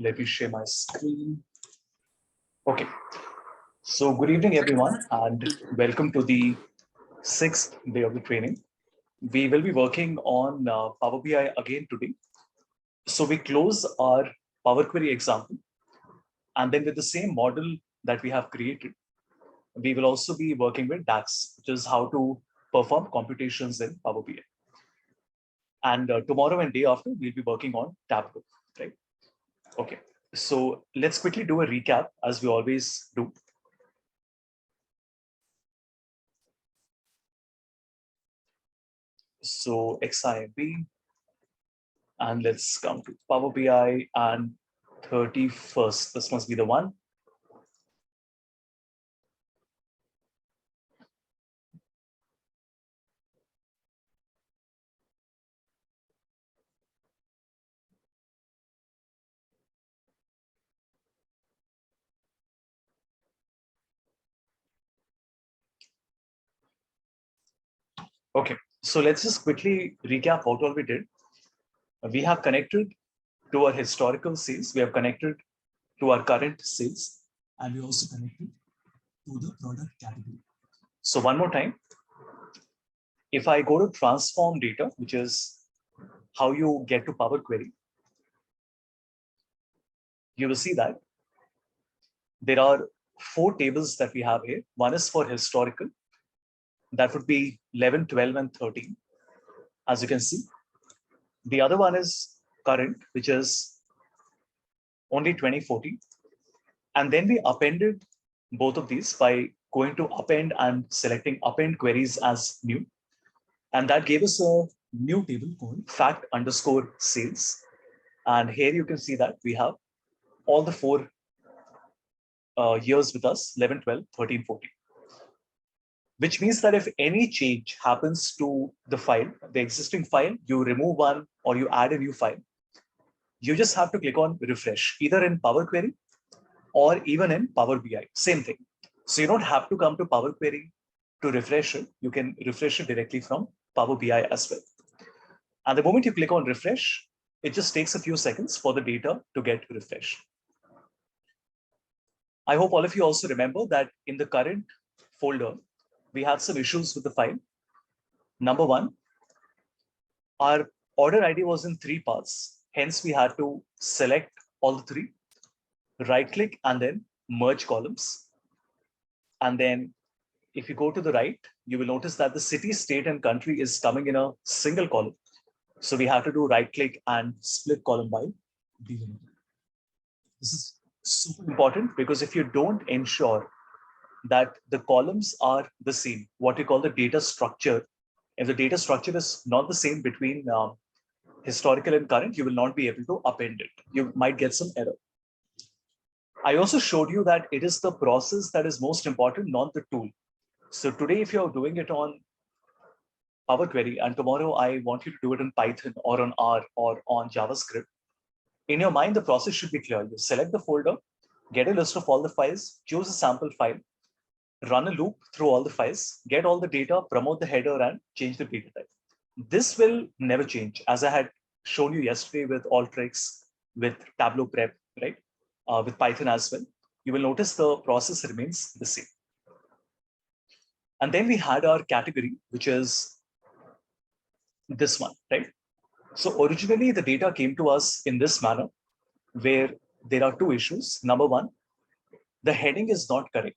Let me share my screen. Okay. So good evening, everyone, and welcome to the sixth day of the training. We will be working on Power BI again today. So we close our Power Query example, and then with the same model that we have created, we will also be working with DAX, which is how to perform computations in Power BI. And tomorrow and day after, we'll be working on Tableau, right? Okay. So let's quickly do a recap as we always do. So XIMP, and let's come to Power BI and 31st. This must be the one. Okay, so let's just quickly recap what all we did. We have connected to our historical sales. We have connected to our current sales, and we also connected to the product category. So one more time, if I go to transform data, which is how you get to Power Query, you will see that there are four tables that we have here. One is for historical. That would be 11, 12, and 13, as you can see. The other one is current, which is only 2014. And then we appended both of these by going to append and selecting append queries as new. And that gave us a new table called fact underscore sales. And here you can see that we have all the four years with us, 11, 12, 13, 14. Which means that if any change happens to the file, the existing file, you remove one or you add a new file, you just have to click on refresh, either in Power Query or even in Power BI, same thing. So you don't have to come to Power Query to refresh it. You can refresh it directly from Power BI as well. And the moment you click on refresh, it just takes a few seconds for the data to get refreshed. I hope all of you also remember that in the current folder, we had some issues with the file. Number one, our order ID was in 3 parts. Hence, we had to select all the 3, right click, and then merge columns. And then if you go to the right, you will notice that the city, state, and country is coming in a single column. So we have to do right click and split column by delimiter. This is super important because if you don't ensure that the columns are the same, what we call the data structure, if the data structure is not the same between historical and current, you will not be able to append it. You might get some error. I also showed you that it is the process that is most important, not the tool. So today, if you're doing it on Power Query and tomorrow I want you to do it in Python or on R or on JavaScript, in your mind, the process should be clear. You select the folder, get a list of all the files, choose a sample file, run a loop through all the files, get all the data, promote the header, and change the data type. This will never change, as I had shown you yesterday with Alteryx, with Tableau Prep, right? With Python as well. You will notice the process remains the same. And then we had our category, which is this one, right? So originally the data came to us in this manner, where there are 2 issues. Number one, the heading is not correct.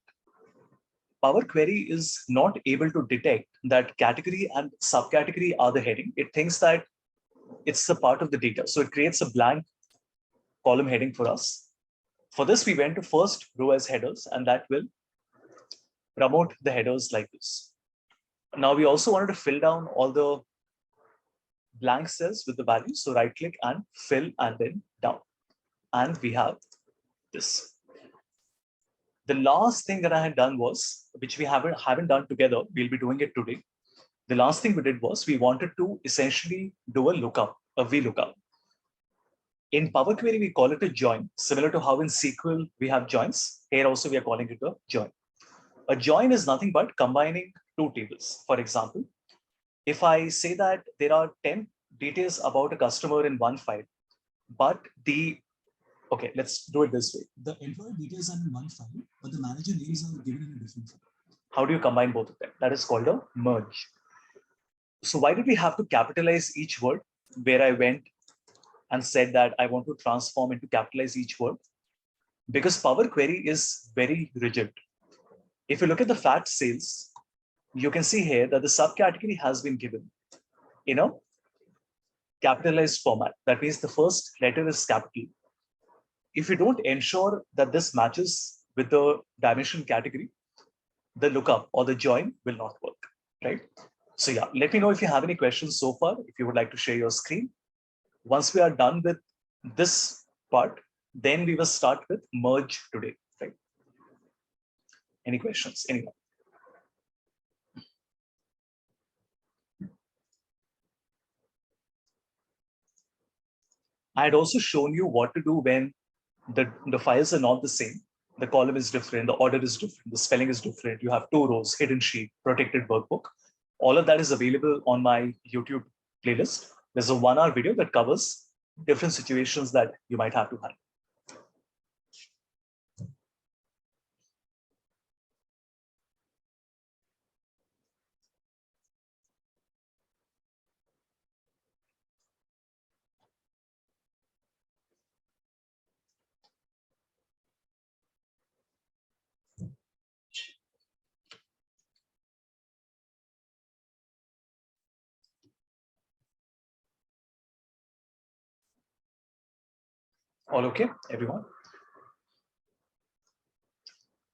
Power Query is not able to detect that category and subcategory are the heading. It thinks that it's a part of the data. So it creates a blank column heading for us. For this, we went to first row as headers, and that will promote the headers like this. Now we also wanted to fill down all the blank cells with the values. So right click and fill and then down. And we have this. The last thing that I had done was, which we haven't done together, we'll be doing it today. The last thing we did was we wanted to essentially do a lookup, a VLOOKUP. In Power Query, we call it a join, similar to how in SQL we have joins. Here also we are calling it a join. A join is nothing but combining 2 tables. For example, if I say that there are 10 details about a customer in one file, but the Okay, let's do it this way. The employee details are in one file, but the manager names are given in a different file. How do you combine both of them? That is called a merge. So why did we have to capitalize each word where I went and said that I want to transform into capitalize each word? Because Power Query is very rigid. If you look at the fact sales, you can see here that the subcategory has been given in a capitalized format. That means the first letter is capital. If you don't ensure that this matches with the dimension category, the lookup or the join will not work, right? So yeah, let me know if you have any questions so far, if you would like to share your screen. Once we are done with this part, then we will start with merge today, right? Any questions, anyone? I had also shown you what to do when the files are not the same. The column is different, the order is different, the spelling is different. You have two rows, hidden sheet, protected workbook. All of that is available on my YouTube playlist. There's a 1-hour video that covers different situations that you might have to handle. All okay, everyone?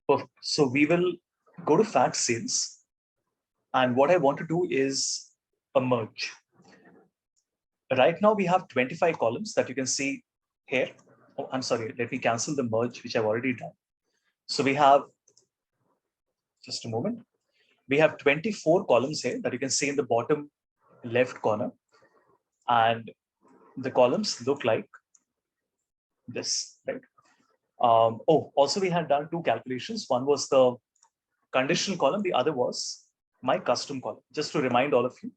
Perfect. So we will go to fact sales. And what I want to do is a merge. Right now we have 25 columns that you can see here. Oh, I'm sorry, let me cancel the merge, which I've already done. So we have, just a moment. We have 24 columns here that you can see in the bottom left corner. And the columns look like this, right? Also we had done two calculations. One was the conditional column. The other was my custom column. Just to remind all of you,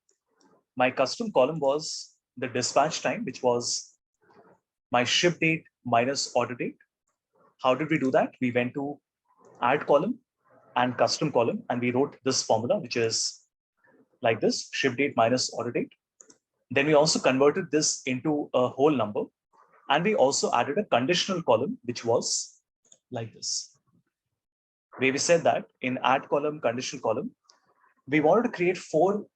my custom column was the dispatch time, which was my ship date minus order date. How did we do that? We went to add column and custom column, and we wrote this formula, which is like this: ship date minus order date. Then we also converted this into a whole number, and we also added a conditional column, which was like this. Where we said that in add column, conditional column, we wanted to create 4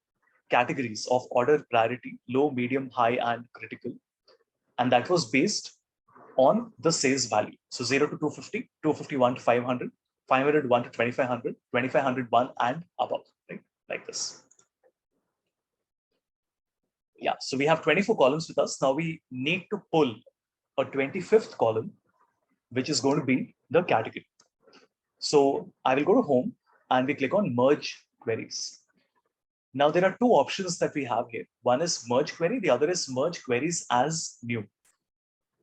categories of order priority: low, medium, high, and critical. And that was based on the sales value. So 0 to 250, 251 to 500, 501 to 2500, 2501 and above, right? Like this. Yeah, so we have 24 columns with us. Now we need to pull a 25th column, which is going to be the category. So I will go to home and we click on merge queries. Now there are 2 options that we have here. One is merge query, the other is merge queries as new.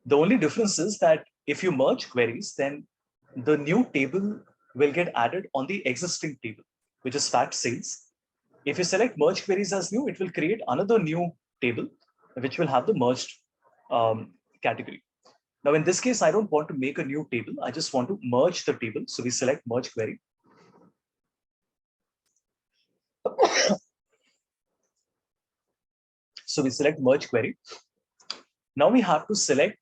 The only difference is that if you merge queries, then the new table will get added on the existing table, which is fact sales. If you select merge queries as new, it will create another new table, which will have the merged category. Now, in this case, I don't want to make a new table. I just want to merge the table. So we select merge query. So we select merge query. Now we have to select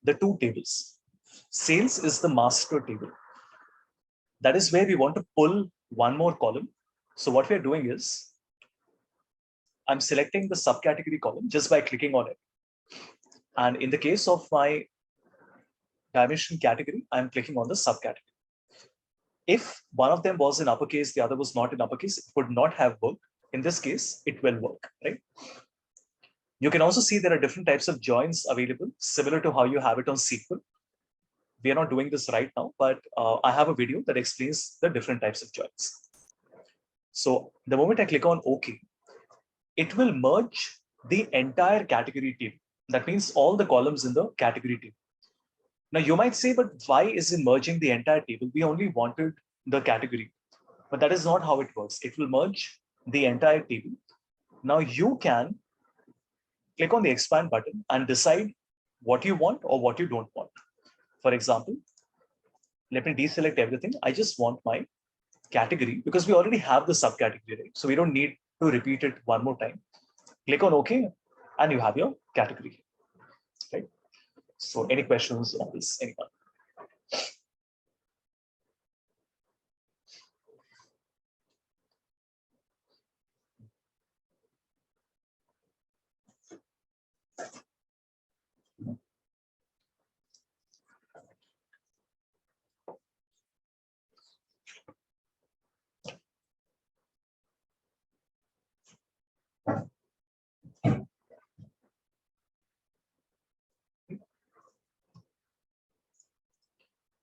the 2 tables. Sales is the master table. That is where we want to pull one more column. So what we're doing is, I'm selecting the subcategory column just by clicking on it. And in the case of my dimension category, I'm clicking on the subcategory. If one of them was in uppercase, the other was not in uppercase, it would not have worked. In this case, it will work, right? You can also see there are different types of joins available, similar to how you have it on SQL. We are not doing this right now, but I have a video that explains the different types of joins. So the moment I click on OK, it will merge the entire category table. That means all the columns in the category table. Now you might say, but why is it merging the entire table? We only wanted the category, but that is not how it works. It will merge the entire table. Now you can click on the expand button and decide what you want or what you don't want. For example, let me deselect everything. I just want my category because we already have the subcategory, right? So we don't need to repeat it one more time. Click on OK, and you have your category, right? So any questions on this? Anyone?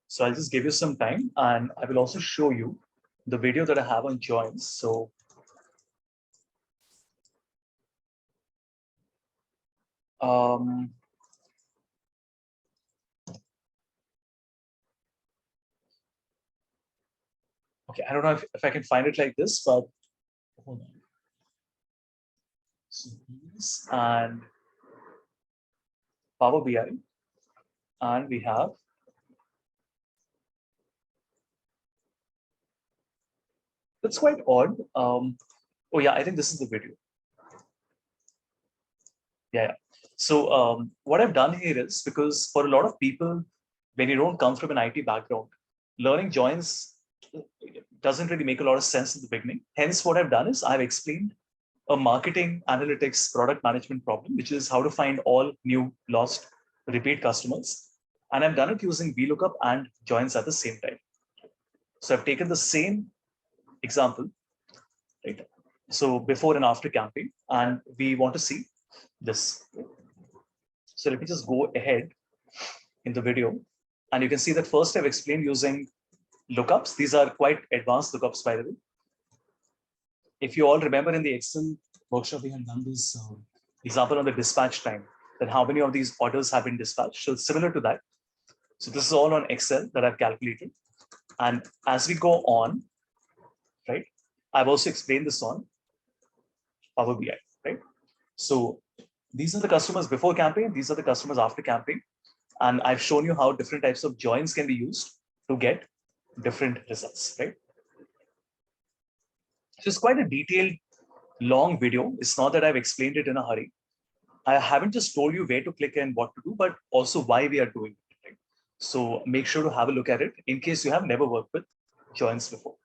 So I'll just give you some time, and I will also show you the video that I have on joins. So okay, I don't know if I can find it like this, but hold on. So these and Power BI, and we have that's quite odd. Oh yeah, I think this is the video. Yeah. So what I've done here is because for a lot of people, when you don't come from an IT background, learning joins doesn't really make a lot of sense in the beginning. Hence, what I've done is I've explained a marketing analytics product management problem, which is how to find all new, lost, repeat customers. And I've done it using VLOOKUP and joins at the same time. So I've taken the same example, right? So before and after campaign, and we want to see this. So let me just go ahead in the video, and you can see that first I've explained using lookups. These are quite advanced lookups, by the way. If you all remember in the Excel workshop, we had done this example on the dispatch time, that how many of these orders have been dispatched. So it's similar to that. So this is all on Excel that I've calculated. And as we go on, right, I've also explained this on Power BI, right? So these are the customers before campaign. These are the customers after campaign. And I've shown you how different types of joins can be used to get different results, right? So it's quite a detailed, long video. It's not that I've explained it in a hurry. I haven't just told you where to click and what to do, but also why we are doing it, right? So make sure to have a look at it in case you have never worked with joins before.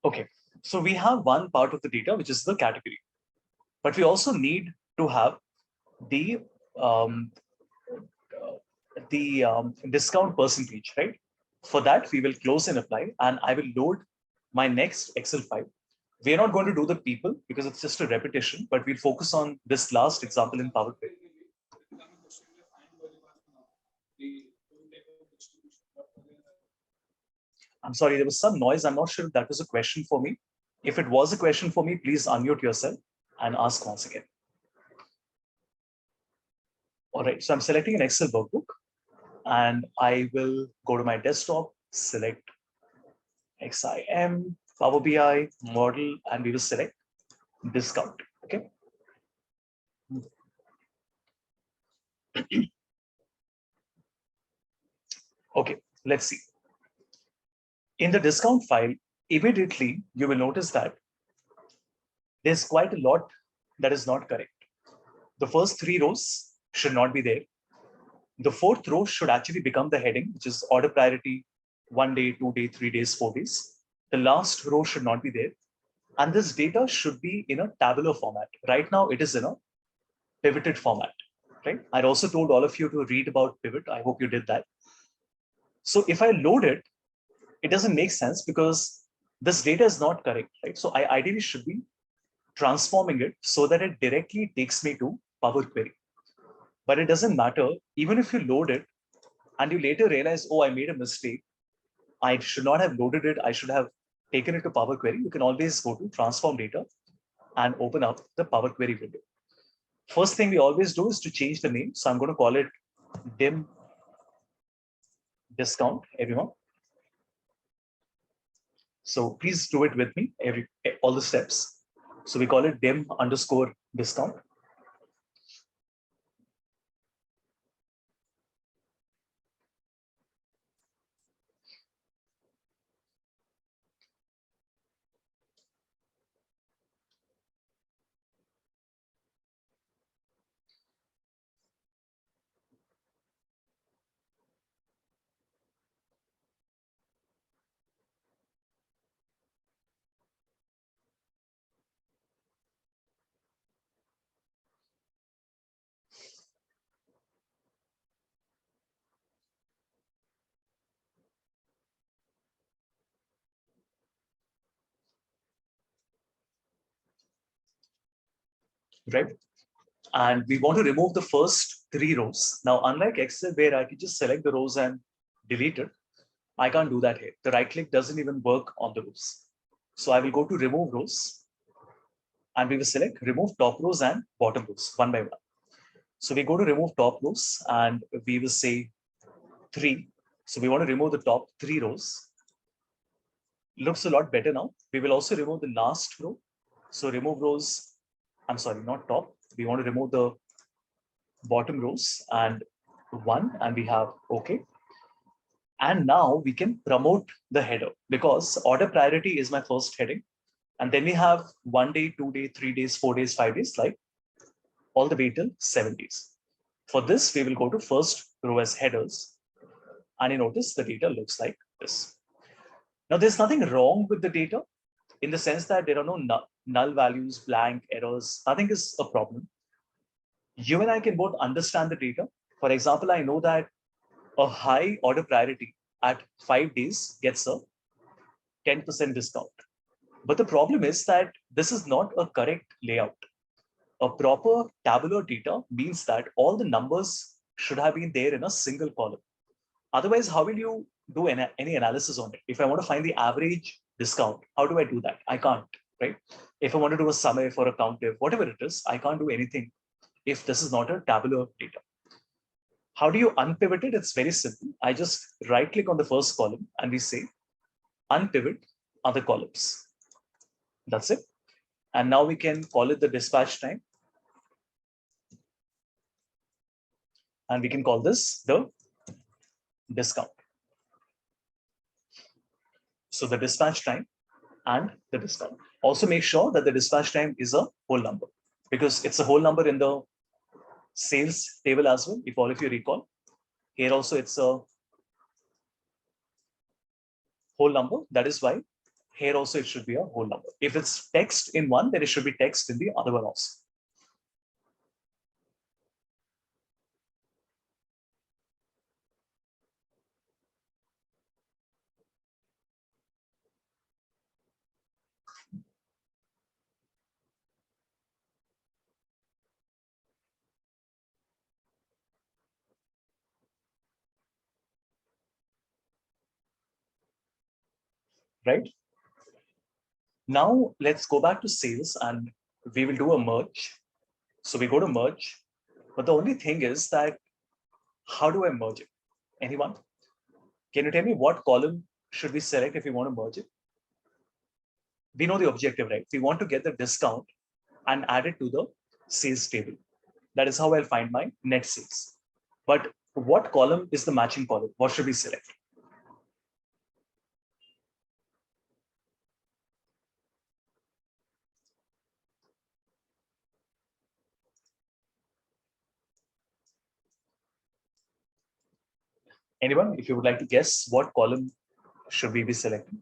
Okay, so we have one part of the data, which is the category, but we also need to have the um, discount percentage, right? For that, we will close and apply, and I will load my next Excel file. We are not going to do the people because it's just a repetition, but we'll focus on this last example in Power BI. I'm sorry, there was some noise. I'm not sure if that was a question for me. If it was a question for me, please unmute yourself and ask once again. All right, so I'm selecting an Excel workbook, and I will go to my desktop, select XIM, Power BI, model, and we will select discount. Okay. Okay, let's see. In the discount file, immediately you will notice that there's quite a lot that is not correct. The first three rows should not be there. The fourth row should actually become the heading, which is order priority, 1 day, 2 day, 3 days, 4 days. The last row should not be there. And this data should be in a tabular format. Right now, it is in a pivoted format, right? I'd also told all of you to read about pivot. I hope you did that. So if I load it, it doesn't make sense because this data is not correct, right? So I ideally should be transforming it so that it directly takes me to Power Query. But it doesn't matter. Even if you load it and you later realize, oh, I made a mistake, I should not have loaded it, I should have taken it to Power Query, you can always go to transform data and open up the Power Query window. First thing we always do is to change the name. So I'm going to call it dim discount, everyone. So please do it with me, all the steps. So we call it dim underscore discount. Right? And we want to remove the first 3 rows. Now, unlike Excel, where I can just select the rows and delete it, I can't do that here. The right click doesn't even work on the rows. So I will go to remove rows and we will select remove top rows and bottom rows one by one. So we go to remove top rows and we will say 3. So we want to remove the top 3 rows. Looks a lot better now. We will also remove the last row. So remove rows, I'm sorry, not top. We want to remove the bottom rows and 1 and we have OK. And now we can promote the header because order priority is my first heading. And then we have 1 day, 2 day, 3 days, 4 days, 5 days, like all the way till 7 days. For this, we will go to first row as headers. And you notice the data looks like this. Now, there's nothing wrong with the data in the sense that there are no null values, blank errors. Nothing is a problem. You and I can both understand the data. For example, I know that a high order priority at 5 days gets a 10% discount. But the problem is that this is not a correct layout. A proper tabular data means that all the numbers should have been there in a single column. Otherwise, how will you do any analysis on it? If I want to find the average discount, how do I do that? I can't, right? If I want to do a sum if or a countif, whatever it is, I can't do anything if this is not a tabular data. How do you unpivot it? It's very simple. I just right click on the first column and we say unpivot other columns. That's it. And now we can call it the dispatch time. And we can call this the discount. So the dispatch time and the discount. Also make sure that the dispatch time is a whole number because it's a whole number in the sales table as well. If all of you recall, here also it's a whole number. That is why here also it should be a whole number. If it's text in one, then it should be text in the other one also. Right? Now let's go back to sales and we will do a merge. So we go to merge, but the only thing is that how do I merge it? Anyone? Can you tell me what column should we select if we want to merge it? We know the objective, right? We want to get the discount and add it to the sales table. That is how I'll find my net sales. But what column is the matching column? What should we select? Anyone, if you would like to guess, what column should we be selecting?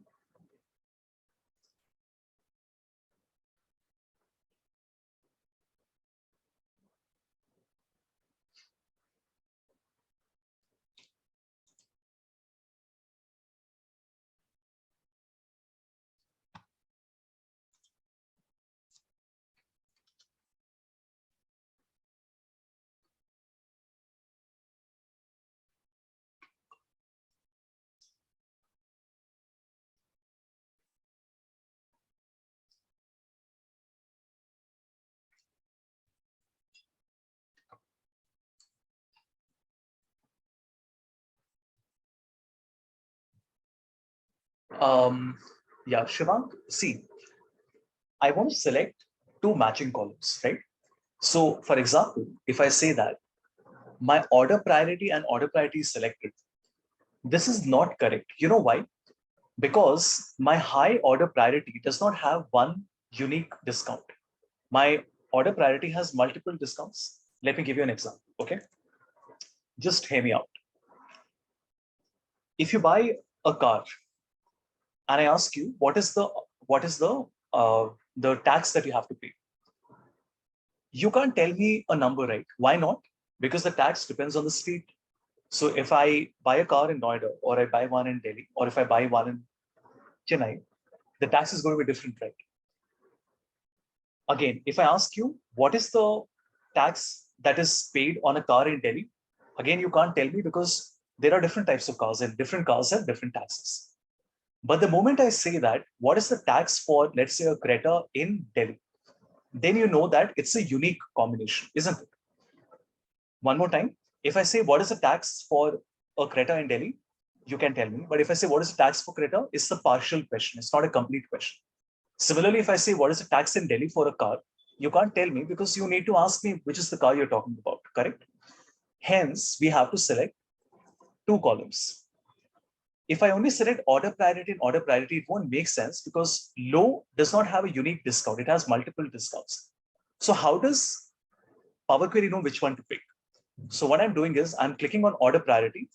Yeah, Shivank, see, I want to select two matching columns, right? So for example, if I say that my order priority and order priority is selected, this is not correct. You know why? Because my high order priority does not have one unique discount. My order priority has multiple discounts. Let me give you an example. Okay. Just hear me out. If you buy a car and I ask you what is the tax that you have to pay, you can't tell me a number, right? Why not? Because the tax depends on the street. So if I buy a car in Noida, or I buy one in Delhi, or if I buy one in Chennai, the tax is going to be different, right? Again, if I ask you what is the tax that is paid on a car in Delhi, again, you can't tell me because there are different types of cars and different cars have different taxes. But the moment I say that, what is the tax for, let's say, a Creta in Delhi, then you know that it's a unique combination, isn't it? One more time, if I say what is the tax for a Creta in Delhi, you can tell me. But if I say what is the tax for Creta, it's a partial question. It's not a complete question. Similarly, if I say what is the tax in Delhi for a car, you can't tell me because you need to ask me which is the car you're talking about, correct? Hence, we have to select two columns. If I only select order priority and order priority, it won't make sense because low does not have a unique discount. It has multiple discounts. So how does Power Query know which one to pick? So what I'm doing is I'm clicking on order priority.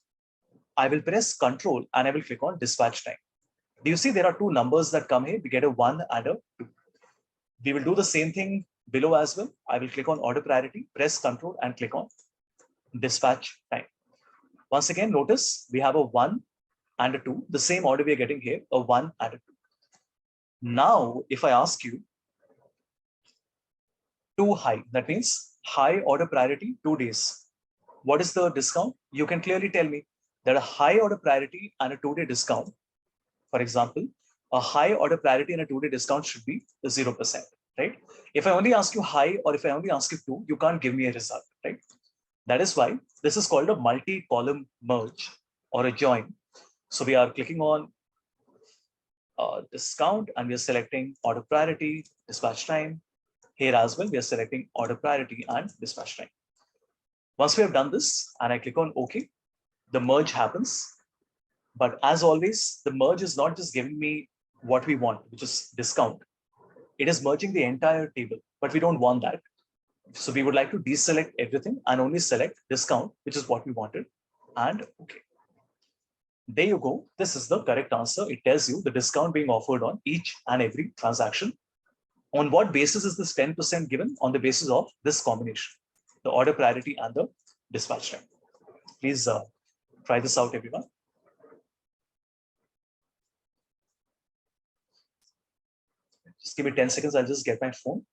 I will press control and I will click on dispatch time. Do you see there are two numbers that come here? We get a 1 and a 2. We will do the same thing below as well. I will click on order priority, press control and click on dispatch time. Once again, notice we have a 1 and a 2, the same order we are getting here, a 1 and a 2. Now, if I ask you too high, that means high order priority, 2 days. What is the discount? You can clearly tell me that a high order priority and a 2-day discount, for example, a high order priority and a 2-day discount should be 0%, right? If I only ask you high or if I only ask you 2, you can't give me a result, right? That is why this is called a multi-column merge or a join. So we are clicking on discount and we are selecting order priority, dispatch time. Here as well, we are selecting order priority and dispatch time. Once we have done this and I click on OK, the merge happens. But as always, the merge is not just giving me what we want, which is discount. It is merging the entire table, but we don't want that. So we would like to deselect everything and only select discount, which is what we wanted. And okay. There you go. This is the correct answer. It tells you the discount being offered on each and every transaction. On what basis is this 10% given? On the basis of this combination, the order priority and the dispatch time. Please try this out, everyone. Just give me 10 seconds. I'll just get my phone.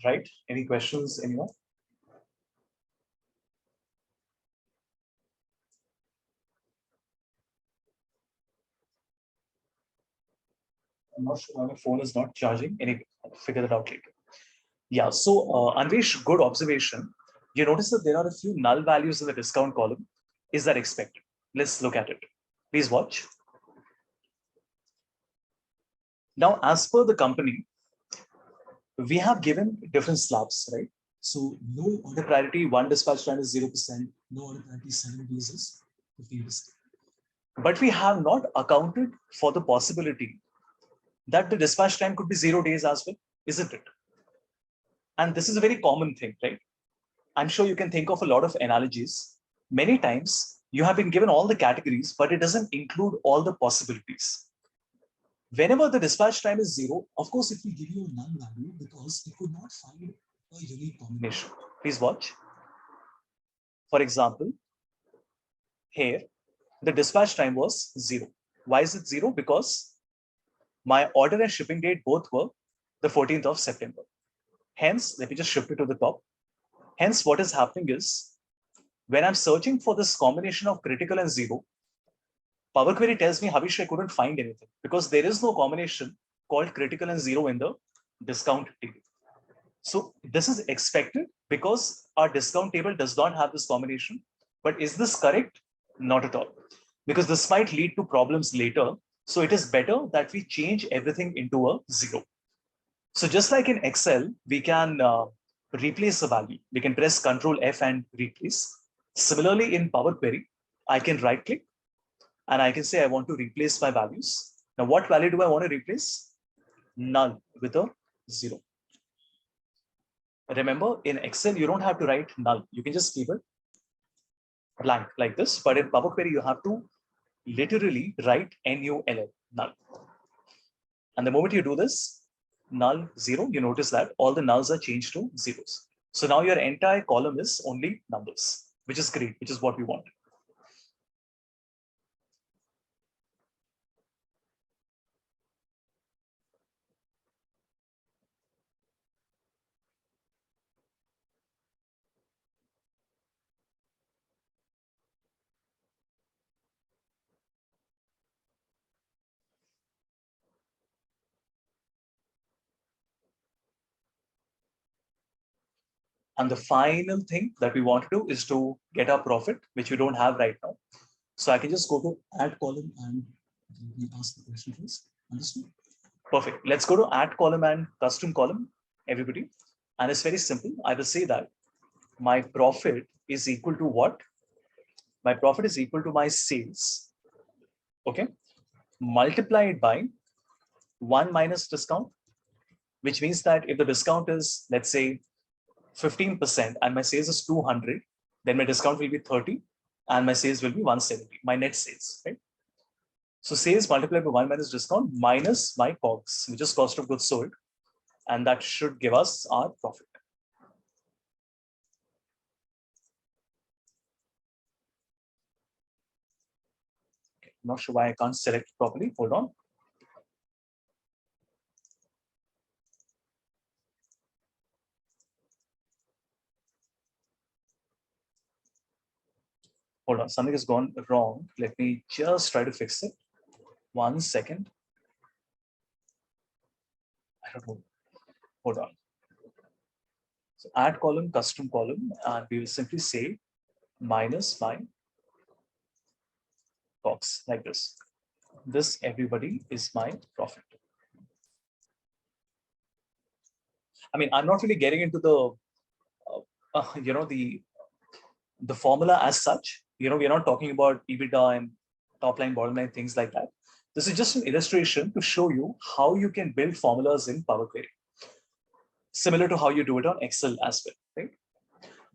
Right? Any questions, anyone? I'm not sure why my phone is not charging. Anyway, I'll figure that out later. Yeah, so Anvesh, good observation. You notice that there are a few null values in the discount column. Is that expected? Let's look at it. Please watch. Now, as per the company, we have given different slabs, right? So no order priority, one dispatch time is 0%. No order priority, 7 days is 15%. But we have not accounted for the possibility that the dispatch time could be 0 days as well. isn't it? And this is a very common thing, right? I'm sure you can think of a lot of analogies. Many times you have been given all the categories, but it doesn't include all the possibilities. Whenever the dispatch time is 0, Of course, it will give you a null value because it could not find a unique combination. Please watch. For example, here, the dispatch time was 0. Why is it 0? Because my order and shipping date both were the 14th of September. Hence, let me just shift it to the top. Hence, what is happening is, when I'm searching for this combination of critical and 0, Power Query tells me, Havish, I couldn't find anything because there is no combination called critical and 0 in the discount table. So this is expected because our discount table does not have this combination. But is this correct? Not at all, because this might lead to problems later. So it is better that we change everything into a 0. So just like in Excel, we can replace a value. We can press Control F and replace. Similarly, in Power Query, I can right click and I can say I want to replace my values. Now, what value do I want to replace? Null with a 0. Remember, in Excel, you don't have to write null. You can just keep it blank like this. But in Power Query, you have to literally write NULL, null. And the moment you do this, null 0, you notice that all the nulls are changed to zeros. So now your entire column is only numbers, which is great, which is what we want. And the final thing that we want to do is to get our profit, which we don't have right now. So I can just go to Add column and we ask the question first. Understood? Perfect. Let's go to add column and custom column, everybody. And it's very simple. I will say that my profit is equal to what? My profit is equal to my sales, okay, multiplied by 1 minus discount, which means that if the discount is, let's say, 15% and my sales is 200, then my discount will be 30 and my sales will be 170, my net sales, right? So sales multiplied by 1 minus discount minus my COGS, which is cost of goods sold, and that should give us our profit. Okay, I'm not sure why I can't select properly. Hold on. Hold on, something has gone wrong. Let me just try to fix it. 1 second. I don't know. Hold on. So add column, custom column, and we will simply say minus my COGS like this. This, everybody, is my profit. I mean, I'm not really getting into the, the formula as such. We're not talking about EBITDA and top line, bottom line, things like that. This is just an illustration to show you how you can build formulas in Power Query, similar to how you do it on Excel as well, right?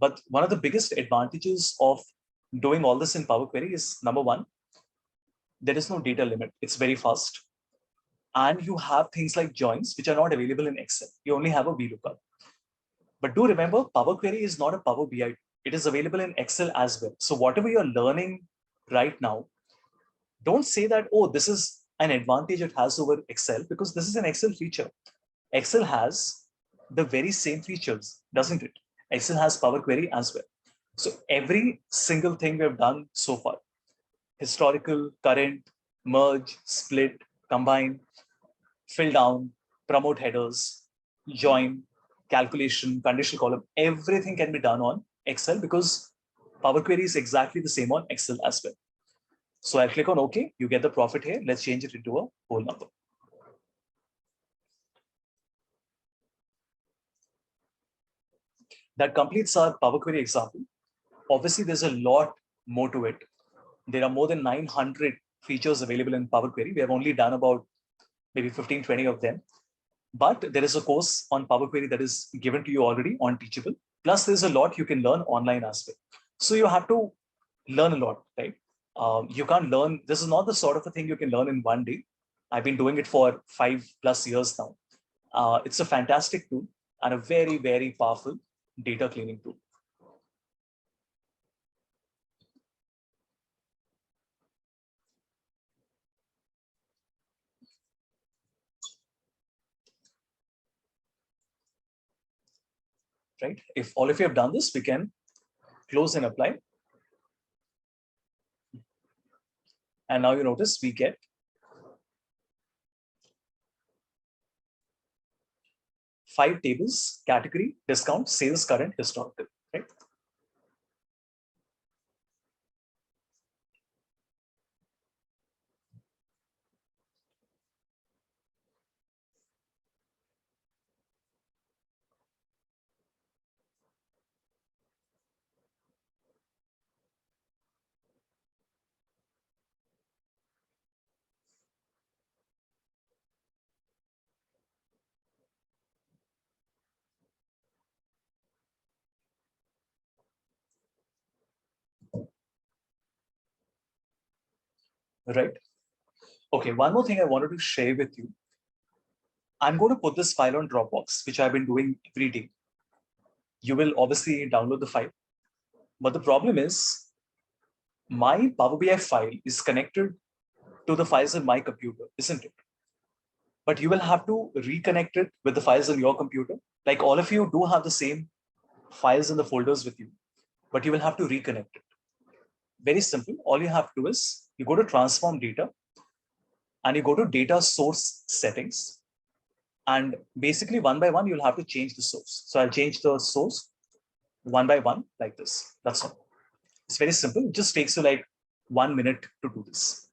But one of the biggest advantages of doing all this in Power Query is, number one, there is no data limit. It's very fast. And you have things like joins, which are not available in Excel. You only have a VLOOKUP. But do remember, Power Query is not a Power BI. It is available in Excel as well. So whatever you're learning right now, don't say that, oh, this is an advantage it has over Excel, because this is an Excel feature. Excel has the very same features, doesn't it? Excel has Power Query as well. So every single thing we have done so far, historical, current, merge, split, combine, fill down, promote headers, join, calculation, conditional column, everything can be done on Excel because Power Query is exactly the same on Excel as well. So I click on OK, you get the profit here. Let's change it into a whole number. That completes our Power Query example. Obviously, there's a lot more to it. There are more than 900 features available in Power Query. We have only done about maybe 15, 20 of them. But there is a course on Power Query that is given to you already on Teachable. Plus, there's a lot you can learn online as well. So you have to learn a lot, right? You can't learn. This is not the sort of a thing you can learn in one day. I've been doing it for 5+ years now. It's a fantastic tool and a very, very powerful data cleaning tool. Right? If all of you have done this, we can close and apply. And now you notice we get five tables: category, discount, sales, current, historical, right? Right. Okay, one more thing I wanted to share with you. I'm going to put this file on Dropbox, which I've been doing every day. You will obviously download the file. But the problem is my Power BI file is connected to the files in my computer, isn't it? But you will have to reconnect it with the files on your computer. Like all of you do have the same files in the folders with you, but you will have to reconnect it. Very simple. All you have to do is you go to transform data and you go to data source settings. And basically one by one, you'll have to change the source. So I'll change the source one by one like this. That's all. It's very simple. It just takes you like 1 minute to do this.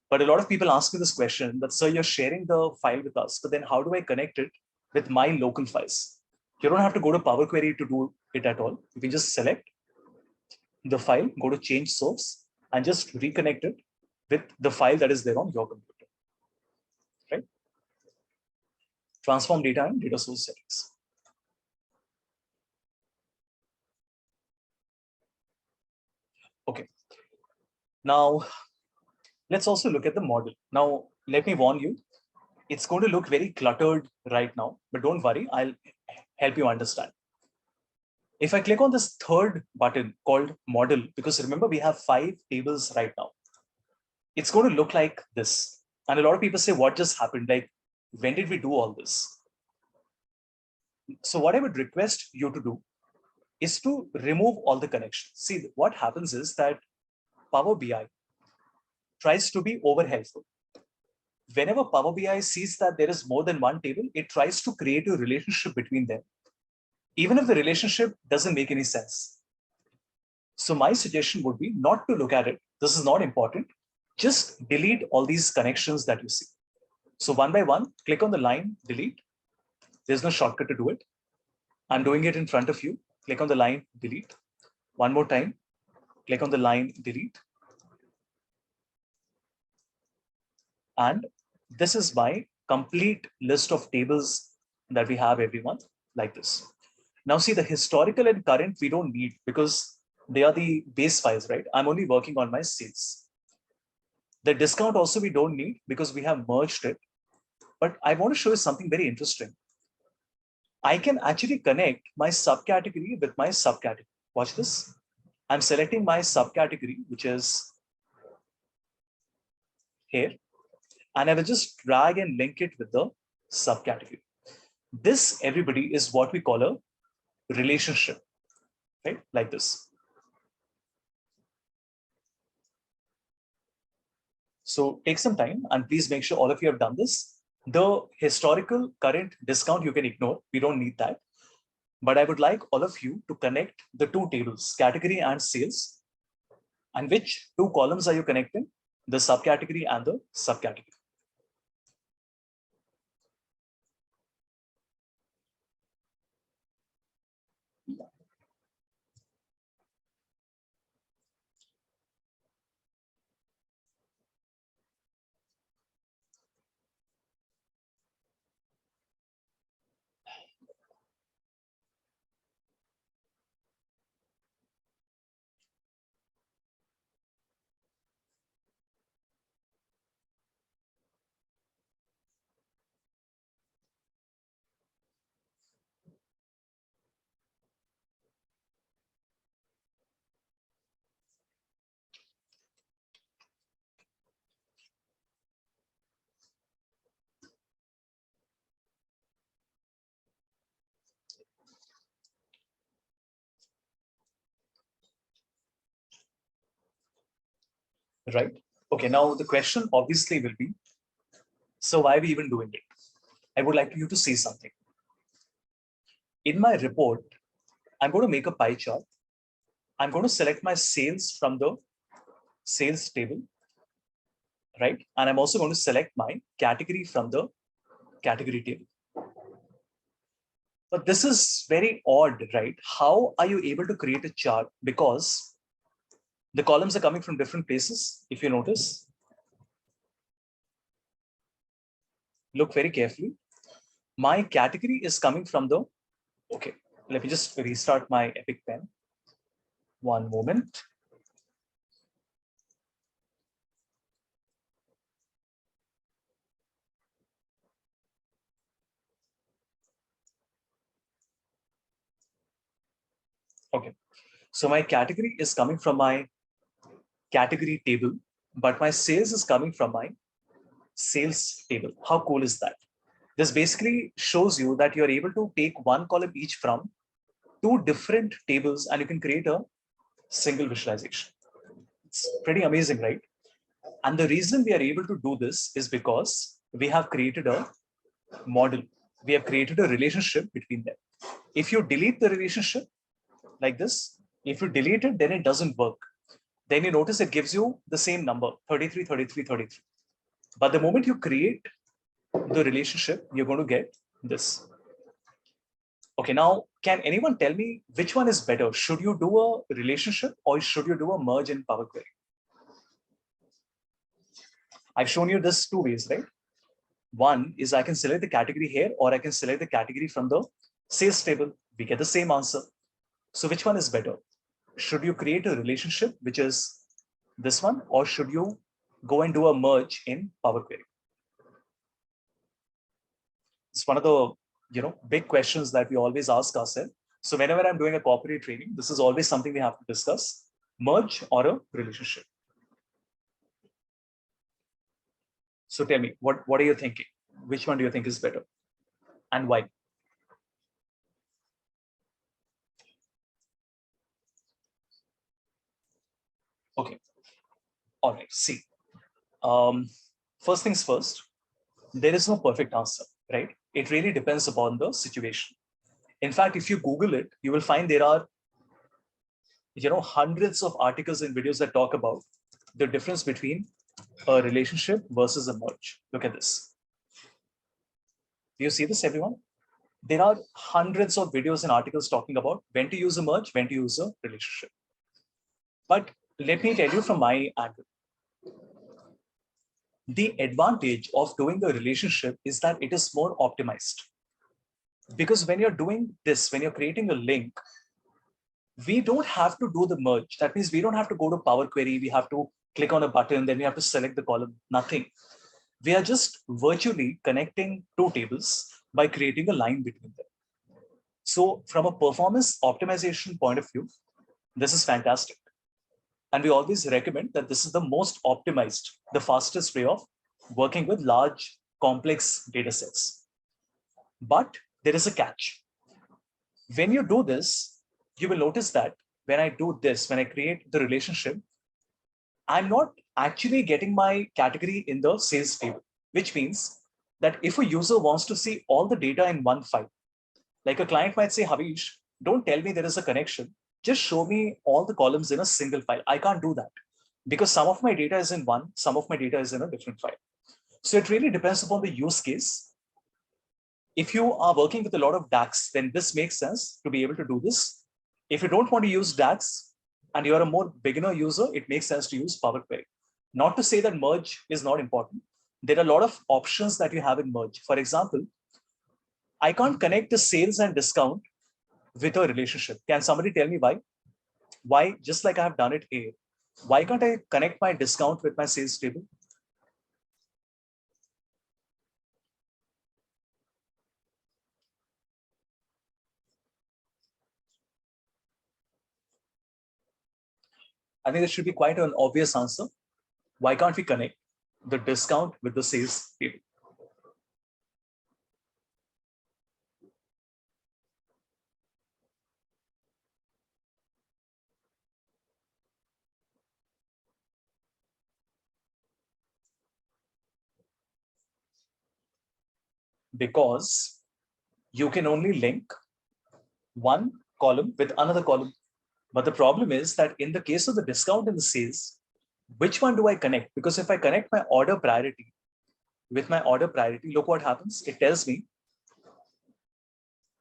But a lot of people ask me this question that, sir, you're sharing the file with us, but then how do I connect it with my local files? You don't have to go to Power Query to do it at all. You can just select the file, go to change source, and just reconnect it with the file that is there on your computer, right? Transform data and data source settings. Okay. Now, let's also look at the model. Now, let me warn you, it's going to look very cluttered right now, but don't worry, I'll help you understand. If I click on this third button called model, because remember we have 5 tables right now, it's going to look like this. And a lot of people say, what just happened? Like, when did we do all this? So what I would request you to do is to remove all the connections. See, what happens is that Power BI tries to be over helpful. Whenever Power BI sees that there is more than one table, it tries to create a relationship between them, even if the relationship doesn't make any sense. So my suggestion would be not to look at it. This is not important. Just delete all these connections that you see. So one by one, click on the line, delete. There's no shortcut to do it. I'm doing it in front of you. Click on the line, delete. One more time, click on the line, delete. And this is my complete list of tables that we have every month, like this. Now see, the historical and current we don't need because they are the base files, right? I'm only working on my sales. The discount also we don't need because we have merged it. But I want to show you something very interesting. I can actually connect my subcategory with my subcategory. Watch this. I'm selecting my subcategory, which is here, and I will just drag and link it with the subcategory. This, everybody, is what we call a relationship, right? Like this. So take some time and please make sure all of you have done this. The historical current discount you can ignore. We don't need that. But I would like all of you to connect the two tables, category and sales. And which two columns are you connecting? The subcategory and the subcategory. right? Okay, now the question obviously will be, so why are we even doing it? I would like you to see something. In my report, I'm going to make a pie chart. I'm going to select my sales from the sales table, right? And I'm also going to select my category from the category table. But this is very odd, right? How are you able to create a chart? Because the columns are coming from different places. If you notice, look very carefully. My category is coming from the, okay, let me just restart my Epic Pen. One moment. Okay, so my category is coming from my category table, but my sales is coming from my sales table. How cool is that? This basically shows you that you're able to take one column each from two different tables and you can create a single visualization. It's pretty amazing, right? And the reason we are able to do this is because we have created a model. We have created a relationship between them. If you delete the relationship like this, if you delete it, then it doesn't work. Then you notice it gives you the same number, 33, 33, 33. But the moment you create the relationship, you're going to get this. Okay, now can anyone tell me which one is better? Should you do a relationship or should you do a merge in Power Query? I've shown you this two ways, right? One is I can select the category here or I can select the category from the sales table. We get the same answer. So which one is better? Should you create a relationship, which is this one, or should you go and do a merge in Power Query? It's one of the big questions that we always ask ourselves. So whenever I'm doing a corporate training, this is always something we have to discuss: merge or a relationship. So tell me, what are you thinking? Which one do you think is better, and why? Okay, all right. See, first things first. There is no perfect answer, right? It really depends upon the situation. In fact, if you Google it, you will find there are hundreds of articles and videos that talk about the difference between a relationship versus a merge. Look at this. Do you see this, everyone? There are hundreds of videos and articles talking about when to use a merge, when to use a relationship. But let me tell you from my angle. The advantage of doing the relationship is that it is more optimized. Because when you're doing this, when you're creating a link, we don't have to do the merge. That means we don't have to go to Power Query. We have to click on a button, then we have to select the column. Nothing. We are just virtually connecting two tables by creating a line between them. So from a performance optimization point of view, this is fantastic. And we always recommend that this is the most optimized, the fastest way of working with large, complex data sets. But there is a catch. When you do this, you will notice that when I do this, when I create the relationship, I'm not actually getting my category in the sales table, which means that if a user wants to see all the data in one file, like a client might say, Havish, don't tell me there is a connection. Just show me all the columns in a single file. I can't do that because some of my data is in one, some of my data is in a different file. So it really depends upon the use case. If you are working with a lot of DAX, then this makes sense to be able to do this. If you don't want to use DAX and you're a more beginner user, it makes sense to use Power Query. Not to say that merge is not important. There are a lot of options that you have in merge. For example, I can't connect the sales and discount with a relationship. Can somebody tell me why? Why, just like I have done it here, why can't I connect my discount with my sales table? I think there should be quite an obvious answer. Why can't we connect the discount with the sales table? because you can only link one column with another column. But the problem is that in the case of the discount and the sales, which one do I connect? Because if I connect my order priority with my order priority, look what happens. It tells me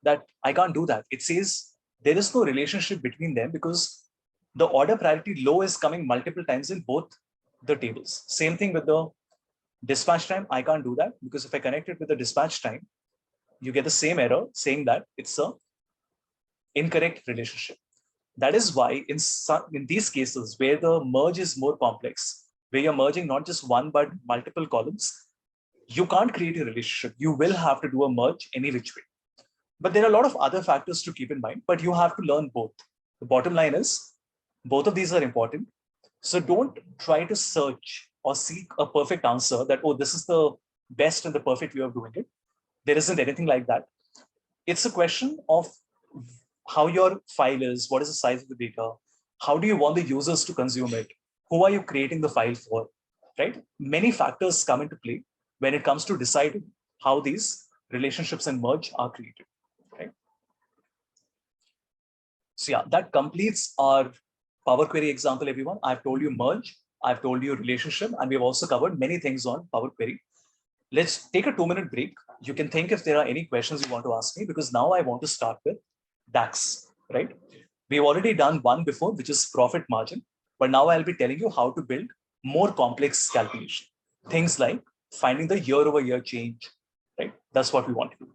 that I can't do that. It says there is no relationship between them because the order priority low is coming multiple times in both the tables. Same thing with the dispatch time. I can't do that because if I connect it with the dispatch time, you get the same error saying that it's a incorrect relationship. That is why in these cases where the merge is more complex, where you're merging not just one but multiple columns, you can't create a relationship. You will have to do a merge any which way. But there are a lot of other factors to keep in mind, but you have to learn both. The bottom line is both of these are important. So don't try to search or seek a perfect answer that, oh, this is the best and the perfect way of doing it. There isn't anything like that. It's a question of how your file is, what is the size of the data, how do you want the users to consume it, who are you creating the file for, right? Many factors come into play when it comes to deciding how these relationships and merge are created, right? So yeah, that completes our Power Query example, everyone. I've told you merge, I've told you relationship, and we've also covered many things on Power Query. Let's take a 2-minute break. You can think if there are any questions you want to ask me, because now I want to start with DAX, right? We've already done one before, which is profit margin, but now I'll be telling you how to build more complex calculation. Things like finding the year-over-year change, right? That's what we want to do.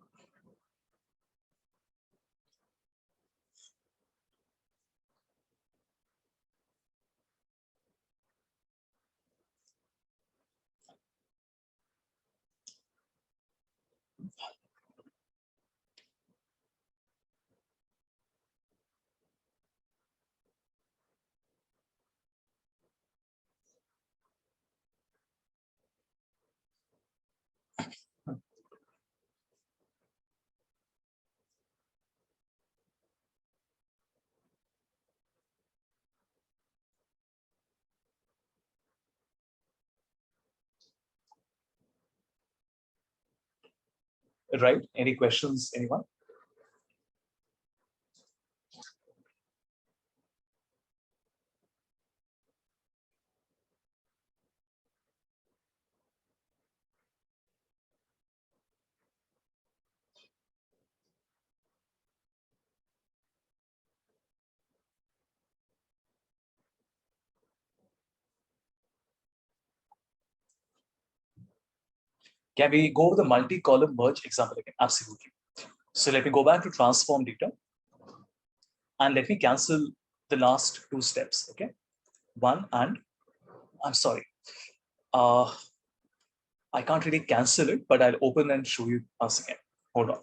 Right? Any questions, anyone? Can we go over the multi-column merge example again? Absolutely. So let me go back to transform data and let me cancel the last two steps, okay? One, and I'm sorry. I can't really cancel it, but I'll open and show you once again. Hold on.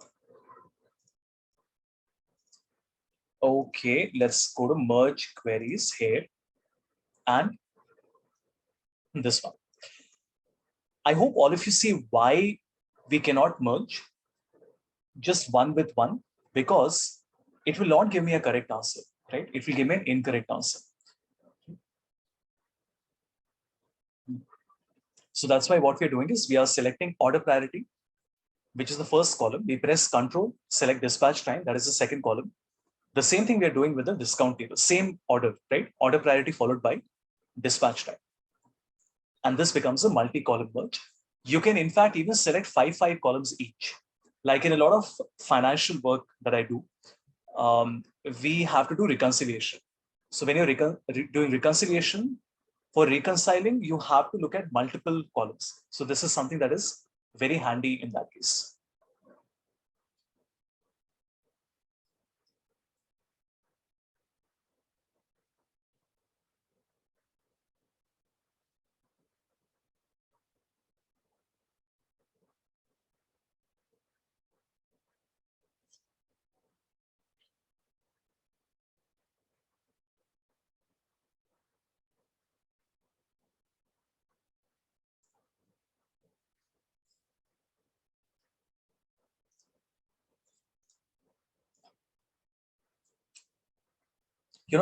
Okay, let's go to merge queries here and this one. I hope all of you see why we cannot merge just one with one, because it will not give me a correct answer, right? It will give me an incorrect answer. So that's why what we're doing is we are selecting order priority, which is the first column. We press Control, select dispatch time, that is the second column. The same thing we are doing with the discount table, same order, right? Order priority followed by dispatch time. And this becomes a multi-column merge. You can in fact even select five columns each. Like in a lot of financial work that I do, we have to do reconciliation. So when you're doing reconciliation, for reconciling, you have to look at multiple columns. So this is something that is very handy in that case.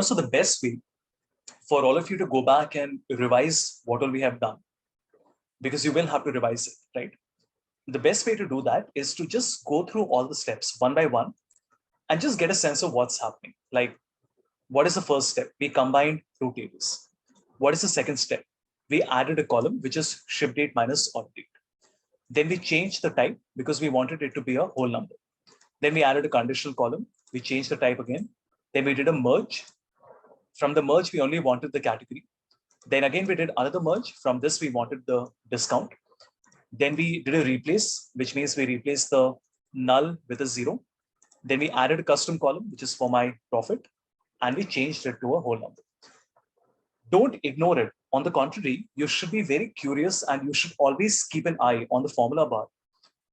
So the best way for all of you to go back and revise what all we have done, because you will have to revise it, right? the best way to do that is to just go through all the steps one by one and just get a sense of what's happening. Like, what is the first step? We combined two tables. What is the second step? We added a column, which is ship date minus order date. Then we changed the type because we wanted it to be a whole number. Then we added a conditional column. We changed the type again. Then we did a merge. From the merge, we only wanted the category. Then again, we did another merge. From this, we wanted the discount. Then we did a replace, which means we replaced the null with a 0. Then we added a custom column, which is for my profit, and we changed it to a whole number. Don't ignore it. On the contrary, you should be very curious and you should always keep an eye on the formula bar,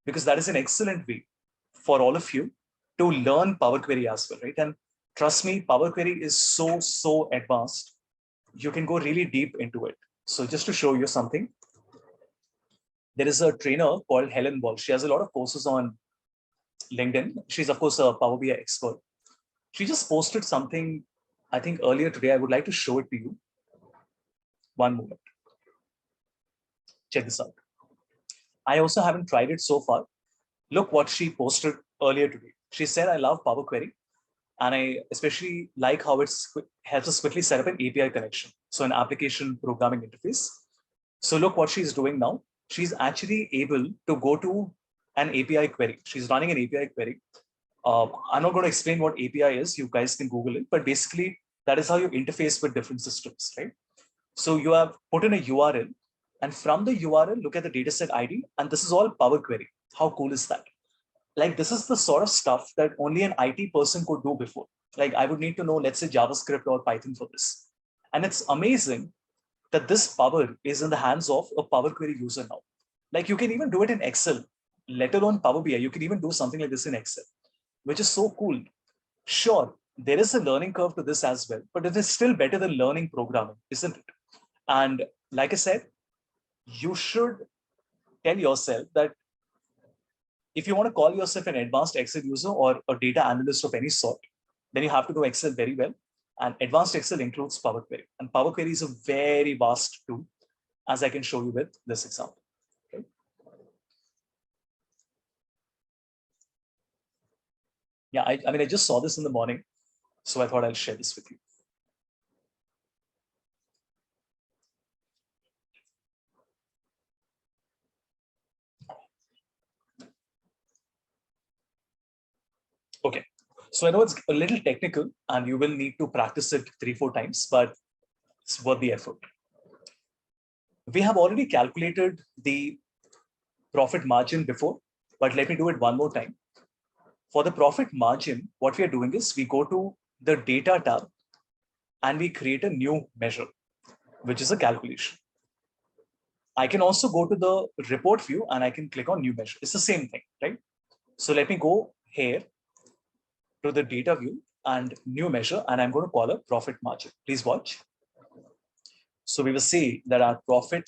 because that is an excellent way for all of you to learn Power Query as well, right? And trust me, Power Query is so advanced. You can go really deep into it. So just to show you something, there is a trainer called Helen Wall. She has a lot of courses on LinkedIn. She's of course a Power BI expert. She just posted something, I think earlier today. I would like to show it to you. One moment. Check this out. I also haven't tried it so far. Look what she posted earlier today. She said, I love Power Query, and I especially like how it helps us quickly set up an API connection. So an application programming interface. So look what she's doing now. She's actually able to go to an API query. She's running an API query. I'm not going to explain what API is. You guys can Google it. But basically, that is how you interface with different systems, right? So you have put in a URL, and from the URL, look at the dataset ID, and this is all Power Query. How cool is that? Like, this is the sort of stuff that only an IT person could do before. Like, I would need to know, let's say, JavaScript or Python for this. And it's amazing that this power is in the hands of a Power Query user now. Like, you can even do it in Excel, let alone Power BI. You can even do something like this in Excel, which is so cool. Sure, there is a learning curve to this as well, but it is still better than learning programming, isn't it? And like I said, you should tell yourself that if you want to call yourself an advanced Excel user or a data analyst of any sort, then you have to know Excel very well. And advanced Excel includes Power Query. And Power Query is a very vast tool, as I can show you with this example. Okay. Yeah, I mean, I just saw this in the morning, so I thought I'll share this with you. Okay, so I know it's a little technical and you will need to practice it 3-4 times, but it's worth the effort. We have already calculated the profit margin before, but let me do it one more time. For the profit margin, what we are doing is we go to the data tab and we create a new measure, which is a calculation. I can also go to the report view and I can click on new measure. It's the same thing, right? So let me go here to the data view and new measure, and I'm going to call a profit margin. Please watch. So we will see that our profit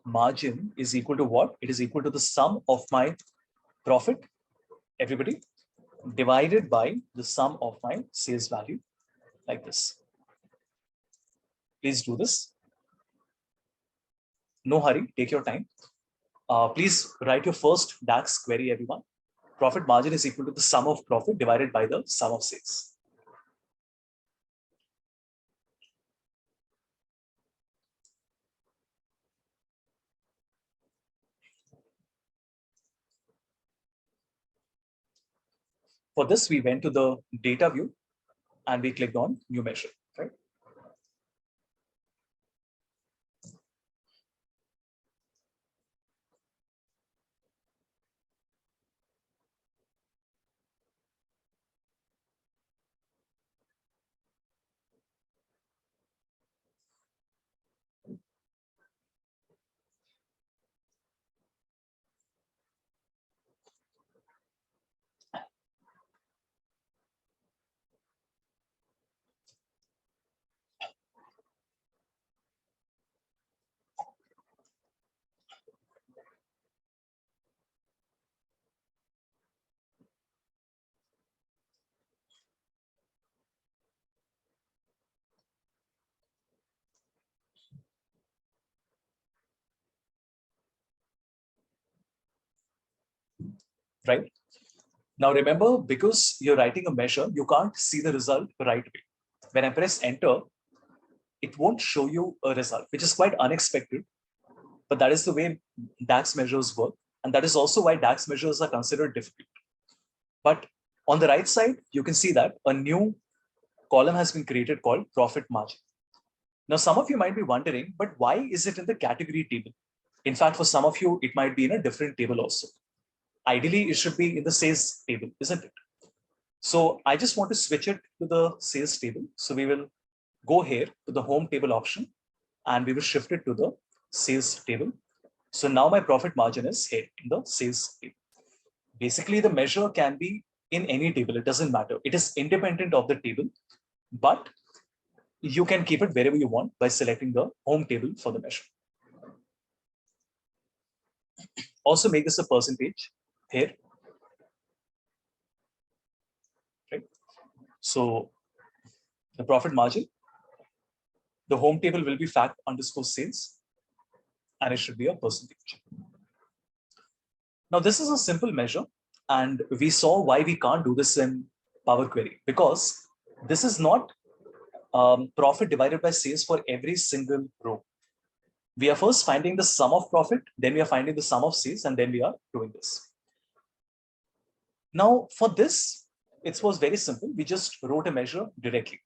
margin is equal to what? It is equal to the sum of my profit, everybody, divided by the sum of my sales value, like this. Please do this. No hurry, take your time. Please write your first DAX query, everyone. Profit margin is equal to the sum of profit divided by the sum of sales. For this, we went to the data view and we clicked on new measure, right? right? Now remember, because you're writing a measure, you can't see the result right away. When I press enter, it won't show you a result, which is quite unexpected, but that is the way DAX measures work. And that is also why DAX measures are considered difficult. But on the right side, you can see that a new column has been created called profit margin. Now, some of you might be wondering, but why is it in the category table? In fact, for some of you, it might be in a different table also. Ideally, it should be in the sales table, isn't it? So I just want to switch it to the sales table. So we will go here to the home table option and we will shift it to the sales table. So now my profit margin is here in the sales table. Basically, the measure can be in any table. It doesn't matter. It is independent of the table, but you can keep it wherever you want by selecting the home table for the measure. Also make this a percentage here. Right? So the profit margin, the home table will be fact underscore sales, and it should be a percentage. Now, this is a simple measure, and we saw why we can't do this in Power Query, because this is not profit divided by sales for every single row. We are first finding the sum of profit, then we are finding the sum of sales, and then we are doing this. Now, for this, it was very simple. We just wrote a measure directly.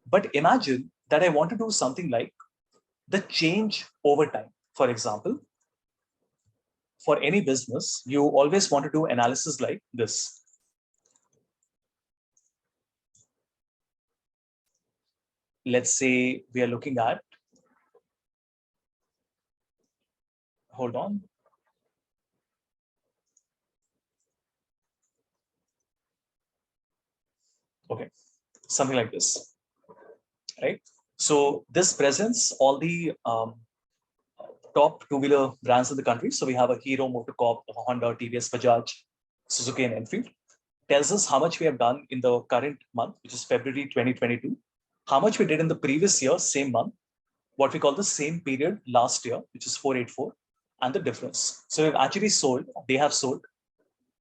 But imagine that I want to do something like the change over time. For example, for any business, you always want to do analysis like this. Let's say we are looking at, hold on. Okay, something like this, right? So this presents all the top two-wheeler brands in the country. So we have a Hero, MotoCorp, Honda, TVS, Bajaj, Suzuki, and Enfield. Tells us how much we have done in the current month, which is February 2022, how much we did in the previous year, same month, what we call the same period last year, which is 484, and the difference. So we've actually sold, they have sold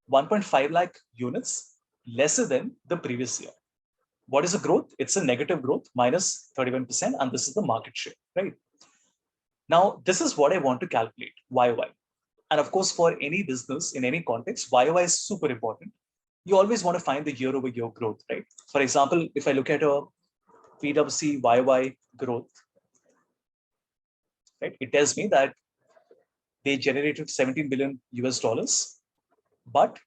1.5 lakh units lesser than the previous year. What is the growth? It's a negative growth, minus 31%, and this is the market share, right? Now, this is what I want to calculate, YOY. And of course, for any business in any context, YOY is super important. You always want to find the year-over-year growth, right? For example, if I look at a PwC YOY growth, right, it tells me that they generated 17 billion US dollars, but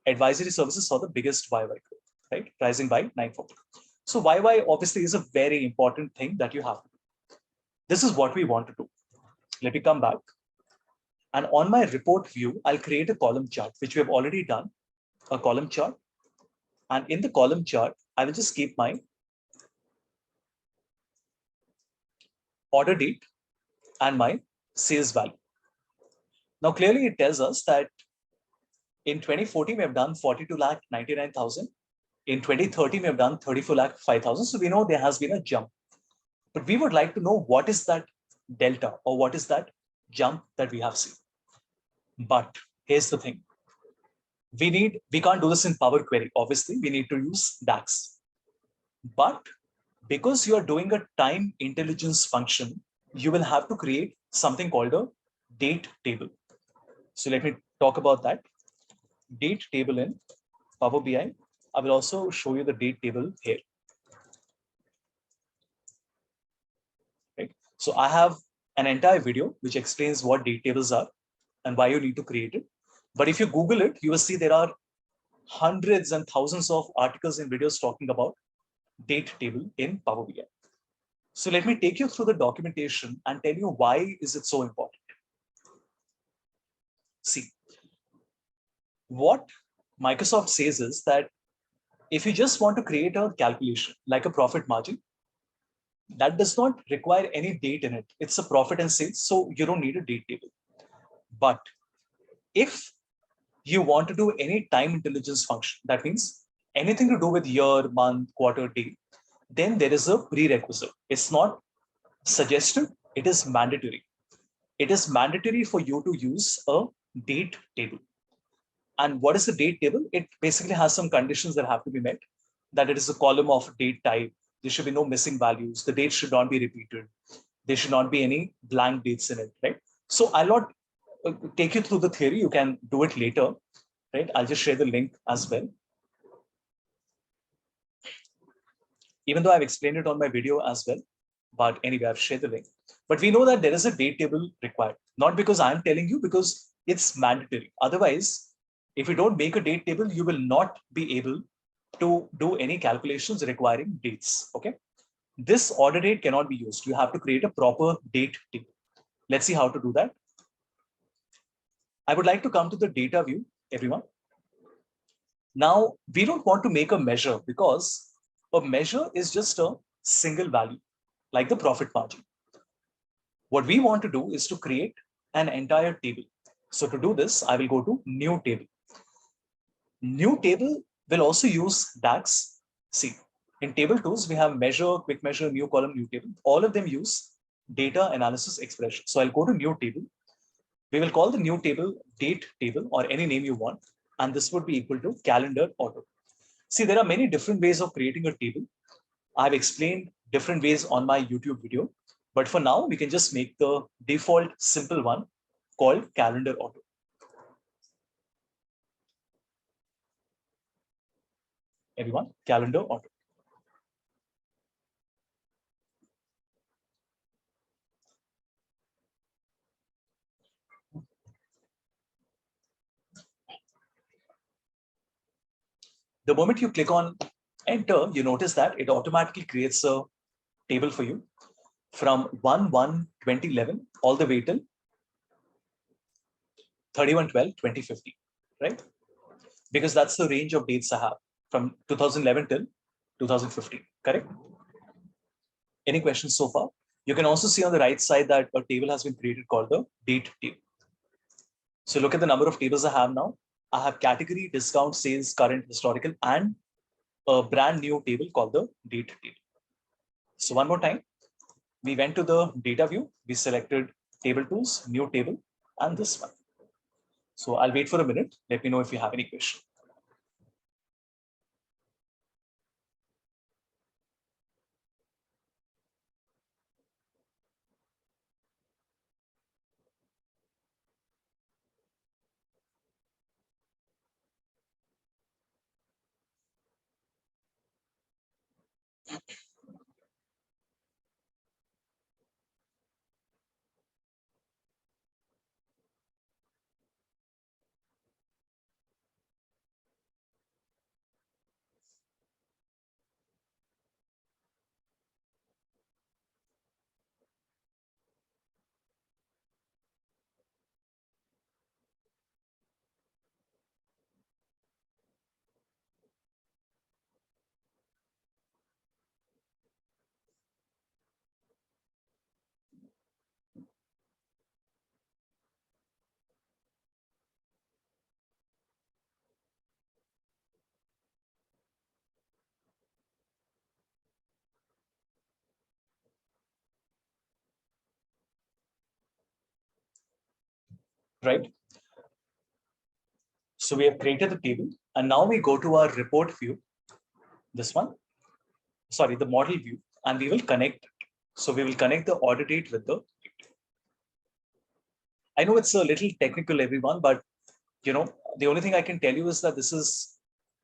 advisory services saw the biggest YOY growth, right, rising by 940. So YOY obviously is a very important thing that you have to do. This is what we want to do. Let me come back. And on my report view, I'll create a column chart, which we have already done, a column chart. And in the column chart, I will just keep my order date and my sales value. Now, clearly it tells us that in 2014, we have done 42,99,000. In 2013, we have done 34,05,000. So we know there has been a jump. But we would like to know what is that delta or what is that jump that we have seen. But here's the thing. We can't do this in Power Query. Obviously, we need to use DAX. But because you are doing a time intelligence function, you will have to create something called a date table. So let me talk about that. Date table in Power BI. I will also show you the date table here. Right. So I have an entire video which explains what date tables are and why you need to create it. But if you Google it, you will see there are hundreds and thousands of articles and videos talking about date table in Power BI. So let me take you through the documentation and tell you why is it so important. See, what Microsoft says is that if you just want to create a calculation like a profit margin, that does not require any date in it. It's a profit and sales, so you don't need a date table. But if you want to do any time intelligence function, that means anything to do with year, month, quarter, day, then there is a prerequisite. It's not suggested, it is mandatory. It is mandatory for you to use a date table. And what is the date table? It basically has some conditions that have to be met, that it is a column of date type. There should be no missing values. The date should not be repeated. There should not be any blank dates in it, right? So I'll not take you through the theory. You can do it later, right? I'll just share the link as well. Even though I've explained it on my video as well, but anyway, I've shared the link. But we know that there is a date table required, not because I'm telling you, because it's mandatory. Otherwise, if you don't make a date table, you will not be able to do any calculations requiring dates, okay? This order date cannot be used. You have to create a proper date table. Let's see how to do that. I would like to come to the data view, everyone. Now, we don't want to make a measure because a measure is just a single value, like the profit margin. What we want to do is to create an entire table. So to do this, I will go to new table. New table will also use DAX. See, in table tools, we have measure, quick measure, new column, new table. All of them use data analysis expression. So I'll go to new table. We will call the new table date table or any name you want. And this would be equal to calendar auto. See, there are many different ways of creating a table. I've explained different ways on my YouTube video. But for now, we can just make the default simple one called calendar auto. Everyone, calendar auto. The moment you click on enter, you notice that it automatically creates a table for you from 1/1/2011 all the way till 31/12/2050, right? Because that's the range of dates I have from 2011 till 2015, correct? Any questions so far? You can also see on the right side that a table has been created called the date table. So look at the number of tables I have now. I have category, discount, sales, current, historical, and a brand new table called the date table. So one more time, we went to the data view, we selected table tools, new table, and this one. So I'll wait for a minute. Let me know if you have any question. Right? So we have created the table, and now we go to our report view, this one, sorry, the model view, and we will connect. So we will connect the order date with the date. I know it's a little technical, everyone, but the only thing I can tell you is that this is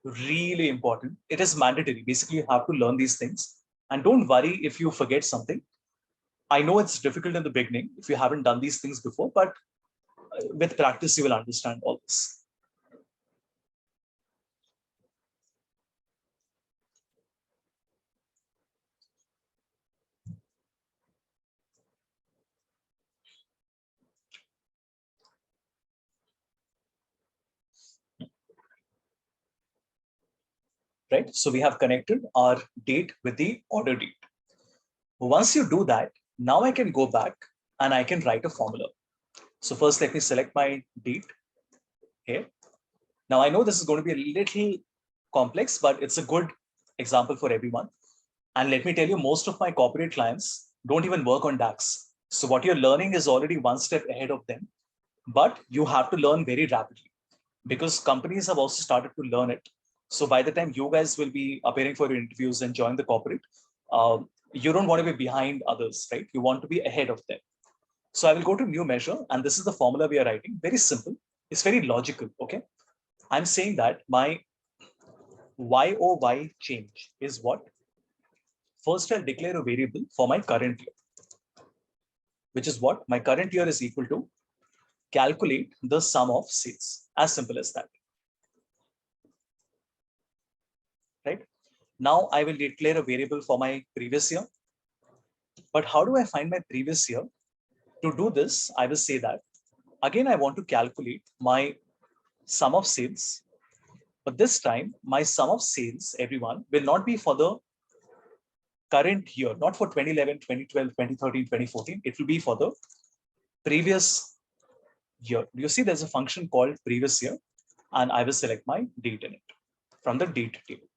really important. It is mandatory. Basically, you have to learn these things, and don't worry if you forget something. I know it's difficult in the beginning if you haven't done these things before, but with practice, you will understand all this. Right? So we have connected our date with the order date. Once you do that, now I can go back and I can write a formula. So first, let me select my date here. Now I know this is going to be a little complex, but it's a good example for everyone. And let me tell you, most of my corporate clients don't even work on DAX. So what you're learning is already one step ahead of them, but you have to learn very rapidly. because companies have also started to learn it. So by the time you guys will be appearing for your interviews and join the corporate, you don't want to be behind others, right? You want to be ahead of them. So I will go to new measure, and this is the formula we are writing. Very simple. It's very logical. Okay. I'm saying that my YOY change is what? First, I'll declare a variable for my current year, which is what? My current year is equal to calculate the sum of sales. As simple as that. Right? Now I will declare a variable for my previous year. But how do I find my previous year? To do this, I will say that again, I want to calculate my sum of sales. But this time, my sum of sales, everyone, will not be for the current year, not for 2011, 2012, 2013, 2014. It will be for the previous year. You see, there's a function called previous year, and I will select my date in it from the date table.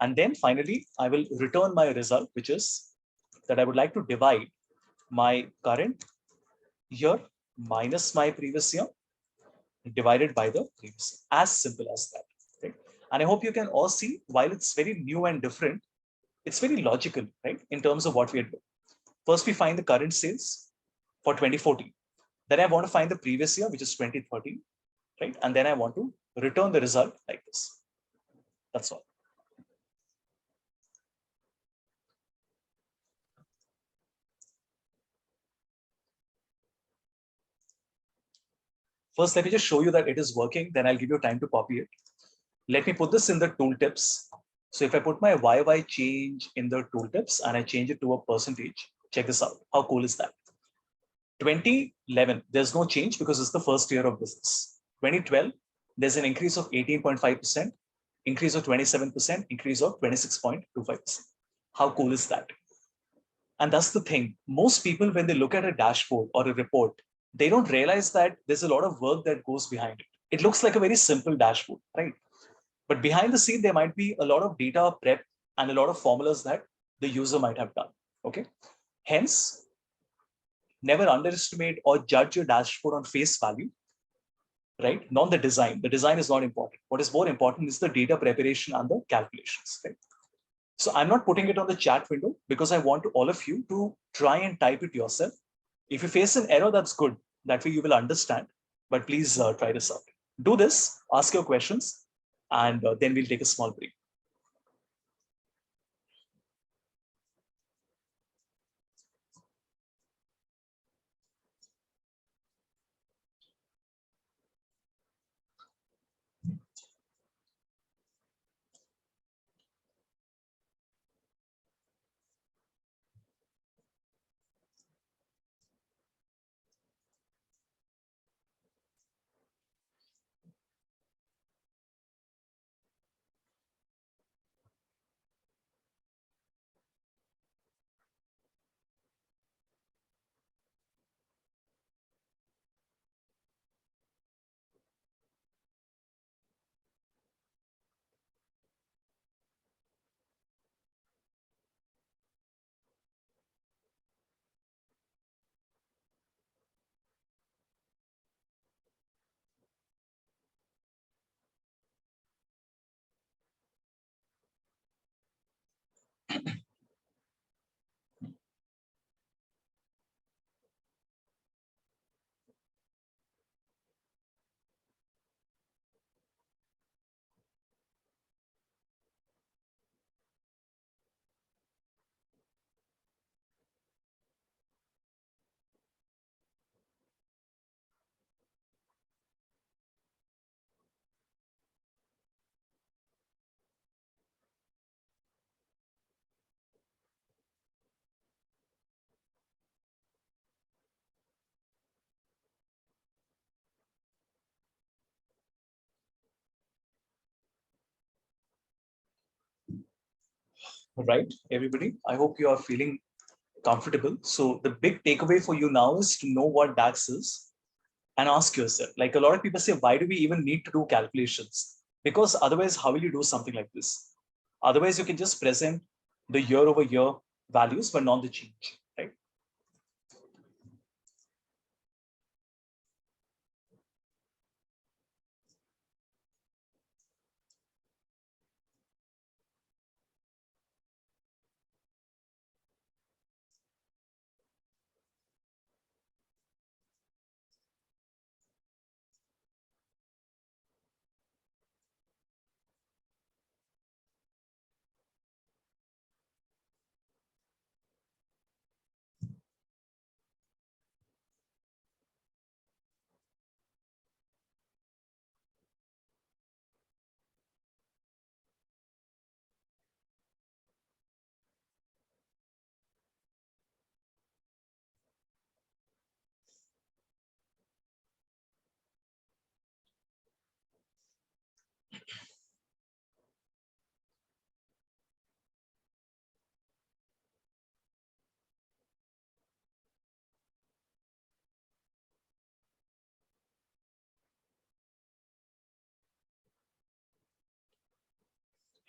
And then finally, I will return my result, which is that I would like to divide my current year minus my previous year divided by the previous. As simple as that. Right? And I hope you can all see, while it's very new and different, it's very logical, right? In terms of what we are doing. First, we find the current sales for 2014. Then I want to find the previous year, which is 2013, right? And then I want to return the result like this. That's all. First, let me just show you that it is working. Then I'll give you time to copy it. Let me put this in the tooltips. So if I put my YY change in the tooltips and I change it to a percentage, check this out. How cool is that? 2011, there's no change because it's the first year of business. 2012, there's an increase of 18.5%, increase of 27%, increase of 26.25%. How cool is that? And that's the thing. Most people, when they look at a dashboard or a report, they don't realize that there's a lot of work that goes behind it. It looks like a very simple dashboard, right? But behind the scene, there might be a lot of data prep and a lot of formulas that the user might have done. Okay. Hence, never underestimate or judge your dashboard on face value, right? Not the design. The design is not important. What is more important is the data preparation and the calculations, right? So I'm not putting it on the chat window because I want all of you to try and type it yourself. If you face an error, that's good. That way you will understand. But please try this out. Do this, ask your questions, and then we'll take a small break. Right, everybody? I hope you are feeling comfortable. So the big takeaway for you now is to know what DAX is and ask yourself, like a lot of people say, why do we even need to do calculations? Because otherwise, how will you do something like this? Otherwise, you can just present the year over year values, but not the change, right?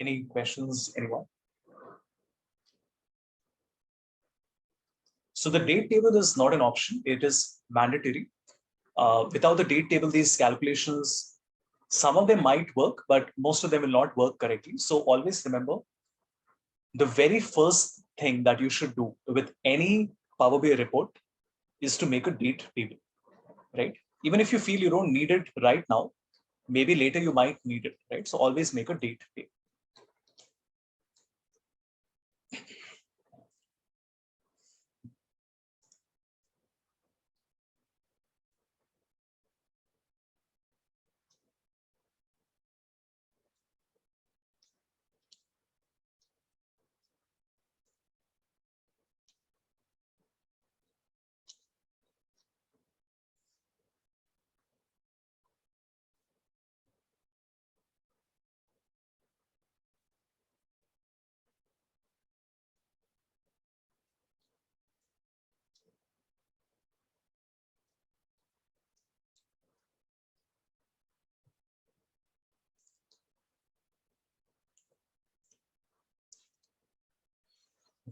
Any questions, anyone? So the date table is not an option. It is mandatory. Without the date table, these calculations, some of them might work, but most of them will not work correctly. So always remember, the very first thing that you should do with any Power BI report is to make a date table, right? Even if you feel you don't need it right now, maybe later you might need it, right? So always make a date table.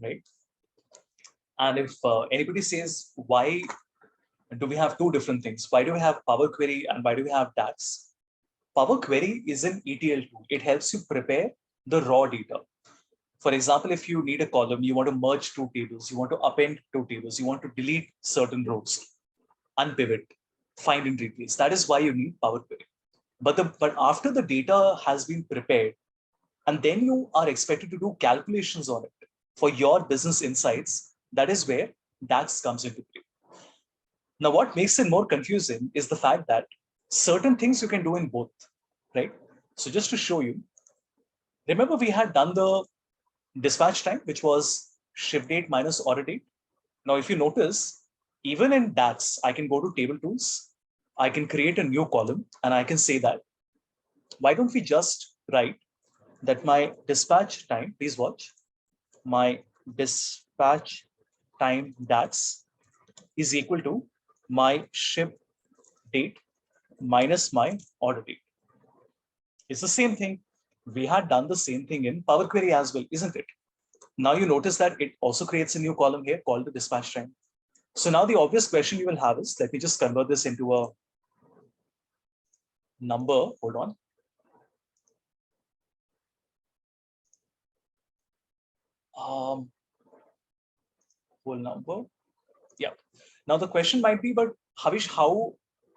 Right? And if anybody says, why do we have two different things? Why do we have Power Query and why do we have DAX? Power Query is an ETL tool. It helps you prepare the raw data. For example, if you need a column, you want to merge two tables, you want to append two tables, you want to delete certain rows, unpivot, find and replace. That is why you need Power Query. But after the data has been prepared, and then you are expected to do calculations on it for your business insights, that is where DAX comes into play. Now, what makes it more confusing is the fact that certain things you can do in both, right? So just to show you, remember we had done the dispatch time, which was shift date minus order date. Now, if you notice, even in DAX, I can go to table tools, I can create a new column, and I can say that, why don't we just write that my dispatch time, please watch, my dispatch time DAX is equal to my ship date minus my order date. It's the same thing. We had done the same thing in Power Query as well, isn't it? Now you notice that it also creates a new column here called the dispatch time. So now the obvious question you will have is, let me just convert this into a number. Hold on. Whole number. Yeah. Now the question might be, but Havish,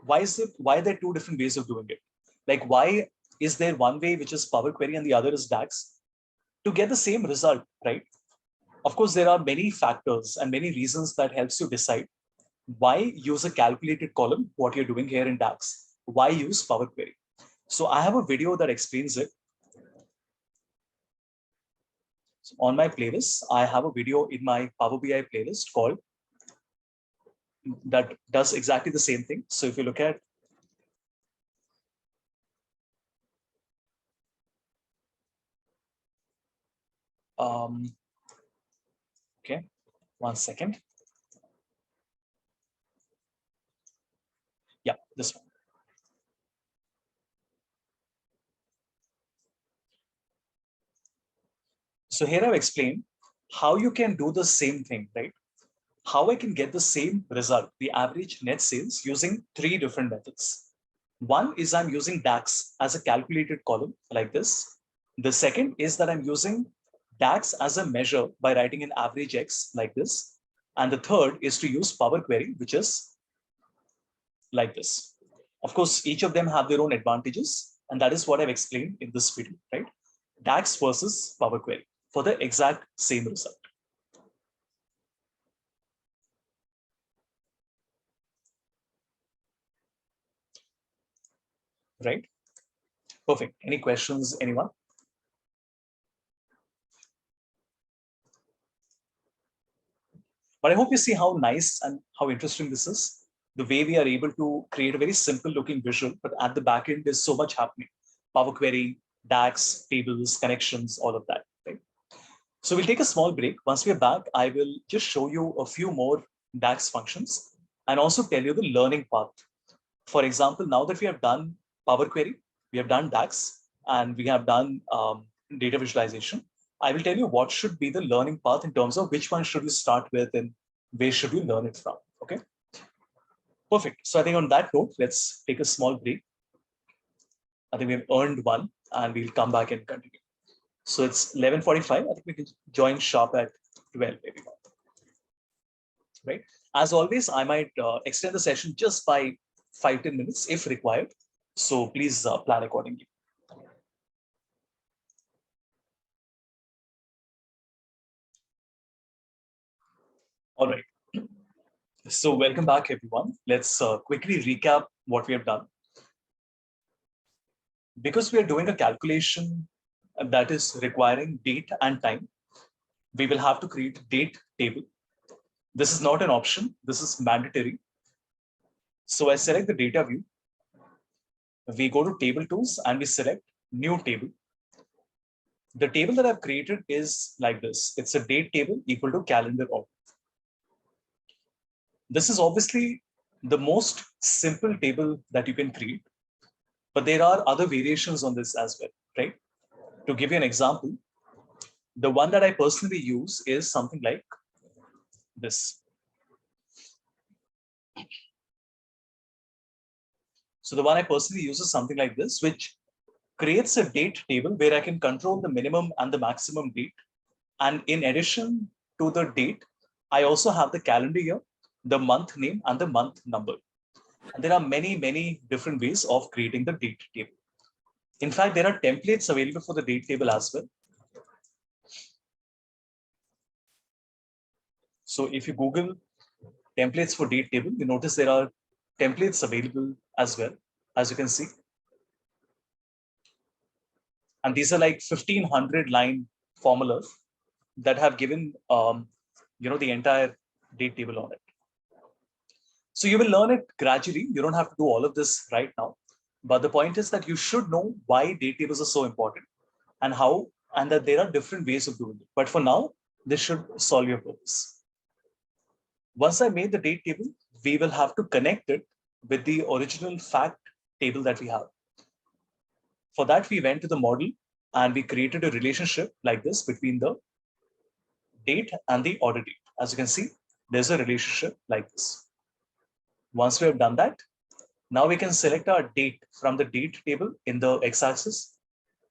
why are there two different ways of doing it? Like, why is there one way which is Power Query and the other is DAX to get the same result, right? Of course, there are many factors and many reasons that helps you decide why use a calculated column, what you're doing here in DAX, why use Power Query. So I have a video that explains it. So on my playlist, I have a video in my Power BI playlist called that does exactly the same thing. So if you look at okay, 1 second. Yeah, this one. So here I've explained how you can do the same thing, right? How I can get the same result, the average net sales, using three different methods. One is I'm using DAX as a calculated column like this. The second is that I'm using DAX as a measure by writing an average X like this. And the third is to use Power Query, which is like this. Of course, each of them have their own advantages. And that is what I've explained in this video, right? DAX versus Power Query for the exact same result. Right? Perfect. Any questions, anyone? But I hope you see how nice and how interesting this is. The way we are able to create a very simple looking visual, but at the back end, there's so much happening. Power Query, DAX, tables, connections, all of that. Right? So we'll take a small break. Once we're back, I will just show you a few more DAX functions and also tell you the learning path. For example, now that we have done Power Query, we have done DAX, and we have done data visualization, I will tell you what should be the learning path in terms of which one should you start with and where should you learn it from. Okay. Perfect. So I think on that note, let's take a small break. I think we've earned one and we'll come back and continue. So it's 11:45. I think we can join sharp at 12, maybe. Right. As always, I might extend the session just by 5-10 minutes if required. So please plan accordingly. All right. So welcome back, everyone. Let's quickly recap what we have done. Because we are doing a calculation that is requiring date and time, we will have to create a date table. This is not an option. This is mandatory. So I select the data view. We go to table tools and we select new table. The table that I've created is like this. It's a date table equal to calendar order. This is obviously the most simple table that you can create, but there are other variations on this as well, right? To give you an example, the one that I personally use is something like this. So the one I personally use is something like this, which creates a date table where I can control the minimum and the maximum date. And in addition to the date, I also have the calendar year, the month name, and the month number. And there are many, many different ways of creating the date table. In fact, there are templates available for the date table as well. So if you Google templates for date table, you notice there are templates available as well, as you can see. And these are like 1500 line formulas that have given the entire date table on it. So you will learn it gradually. You don't have to do all of this right now. But the point is that you should know why date tables are so important and how, and that there are different ways of doing it. But for now, this should solve your purpose. Once I made the date table, we will have to connect it with the original fact table that we have. For that, we went to the model and we created a relationship like this between the date and the order date. As you can see, there's a relationship like this. Once we have done that, now we can select our date from the date table in the x-axis.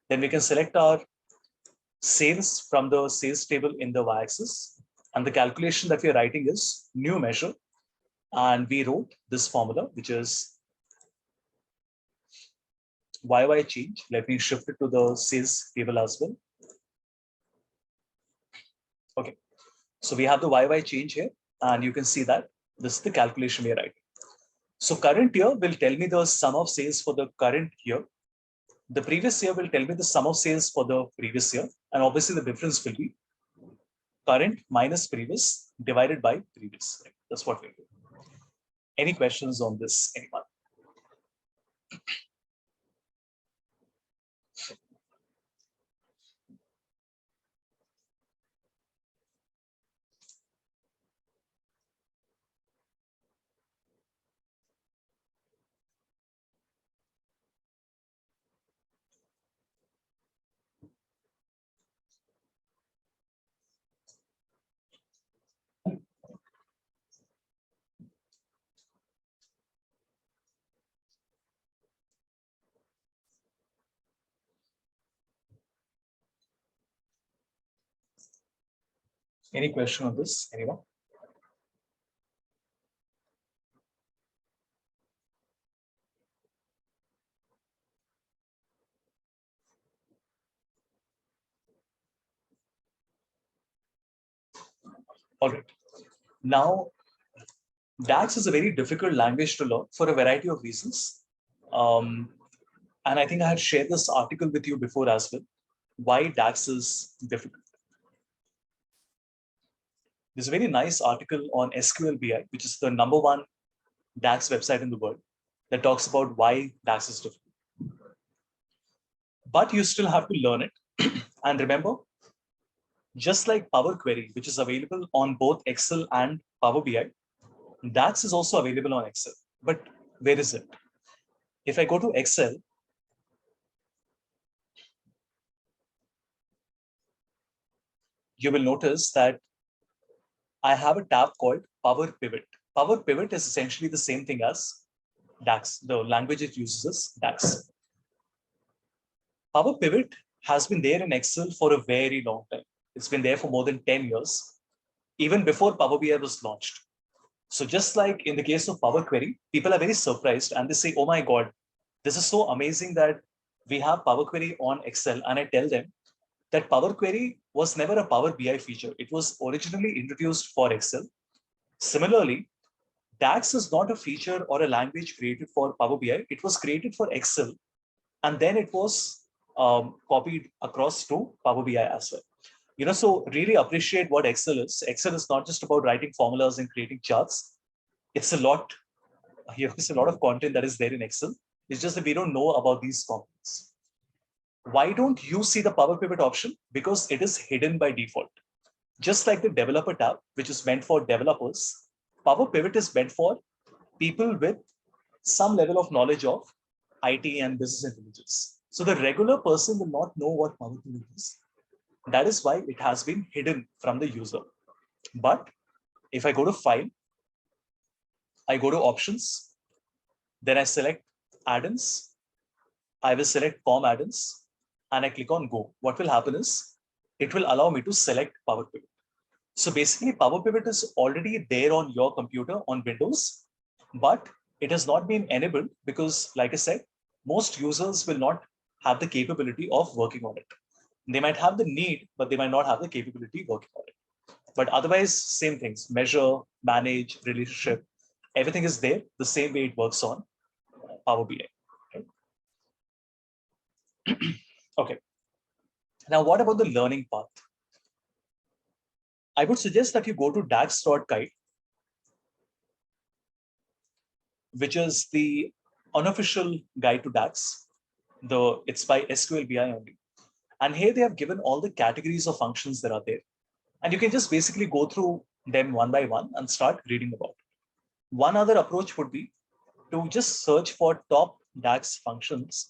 Then we can select our sales from the sales table in the y-axis. And the calculation that we are writing is new measure. And we wrote this formula, which is YY change. Let me shift it to the sales table as well. Okay. So we have the YY change here, and you can see that this is the calculation we are writing. So current year will tell me the sum of sales for the current year. The previous year will tell me the sum of sales for the previous year. And obviously the difference will be current minus previous divided by previous. That's what we'll do. Any questions on this, anyone? Any question on this, anyone? All right. Now, DAX is a very difficult language to learn for a variety of reasons. And I think I had shared this article with you before as well. Why DAX is difficult. There's a very nice article on SQL BI, which is the #1 DAX website in the world, that talks about why DAX is difficult. But you still have to learn it. And remember, just like Power Query, which is available on both Excel and Power BI, DAX is also available on Excel. But where is it? If I go to Excel, you will notice that I have a tab called Power Pivot. Power Pivot is essentially the same thing as DAX. The language it uses is DAX. Power Pivot has been there in Excel for a very long time. It's been there for more than 10 years, even before Power BI was launched. So just like in the case of Power Query, people are very surprised and they say, oh my God, this is so amazing that we have Power Query on Excel. And I tell them that Power Query was never a Power BI feature. It was originally introduced for Excel. Similarly, DAX is not a feature or a language created for Power BI. It was created for Excel, and then it was copied across to Power BI as well. So really appreciate what Excel is. Excel is not just about writing formulas and creating charts. It's a lot. It's a lot of content that is there in Excel. It's just that we don't know about these components. Why don't you see the Power Pivot option? Because it is hidden by default. Just like the developer tab, which is meant for developers, Power Pivot is meant for people with some level of knowledge of IT and business intelligence. So the regular person will not know what Power Pivot is. That is why it has been hidden from the user. But if I go to File, I go to Options, then I select Add-ins, I will select Form Add-ins, and I click on Go. What will happen is, it will allow me to select Power Pivot. So basically, Power Pivot is already there on your computer on Windows, but it has not been enabled because, like I said, most users will not have the capability of working on it. They might have the need, but they might not have the capability working on it. But otherwise, same things: measure, manage, relationship, everything is there the same way it works on Power BI. Okay. Okay. Now, what about the learning path? I would suggest that you go to dax.guide, which is the unofficial guide to DAX. It's by SQL BI only. And here they have given all the categories of functions that are there. And you can just basically go through them one by one and start reading about it. One other approach would be to just search for top DAX functions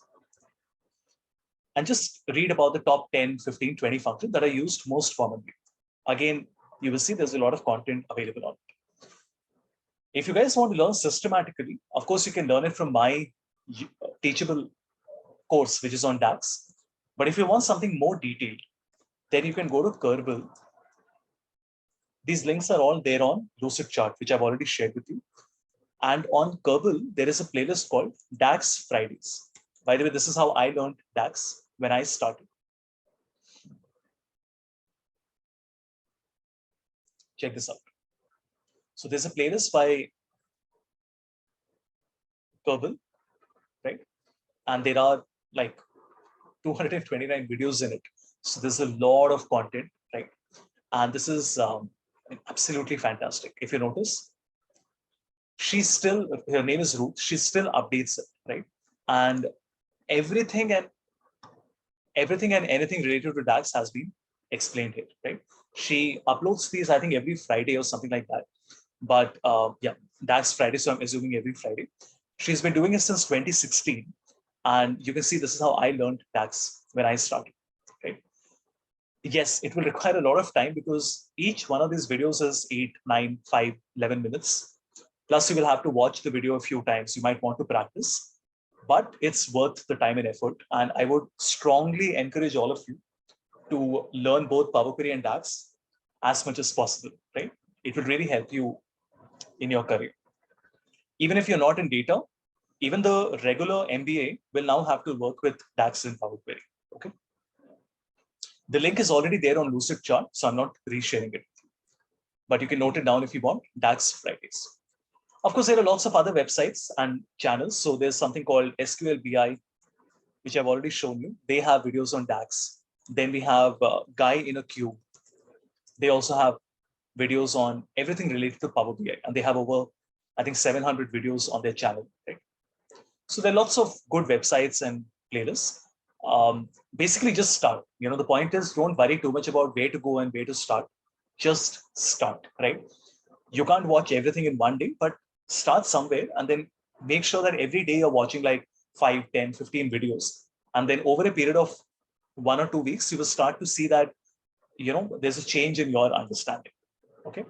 and just read about the top 10, 15, 20 functions that are used most commonly. Again, you will see there's a lot of content available on it. If you guys want to learn systematically, of course, you can learn it from my teachable course, which is on DAX. But if you want something more detailed, then you can go to Kerbal. These links are all there on Lucidchart, which I've already shared with you. And on Kerbal, there is a playlist called DAX Fridays. By the way, this is how I learned DAX when I started. Check this out. So there's a playlist by Kerbal, right? And there are like 229 videos in it. So there's a lot of content, right? And this is absolutely fantastic. If you notice, her name is Ruth, she still updates it, right? And everything and anything related to DAX has been explained here, right? She uploads these, I think, every Friday or something like that. But yeah, DAX Friday, so I'm assuming every Friday. She's been doing it since 2016. And you can see this is how I learned DAX when I started, right? Yes, it will require a lot of time because each one of these videos is 8, 9, 5, 11 minutes. Plus, you will have to watch the video a few times. You might want to practice, but it's worth the time and effort. And I would strongly encourage all of you to learn both Power Query and DAX as much as possible, right? It will really help you in your career. Even if you're not in data, even the regular MBA will now have to work with DAX and Power Query, okay? The link is already there on Lucidchart, so I'm not resharing it. But you can note it down if you want, DAX Fridays. Of course, there are lots of other websites and channels. So there's something called SQL BI, which I've already shown you. They have videos on DAX. Then we have Guy in a Cube. They also have videos on everything related to Power BI. And they have over, I think, 700 videos on their channel, right? So there are lots of good websites and playlists. Basically, just start. The point is, don't worry too much about where to go and where to start. Just start, right? You can't watch everything in one day, but start somewhere and then make sure that every day you're watching like 5, 10, 15 videos. And then over a period of 1 or 2 weeks, you will start to see that there's a change in your understanding. Okay.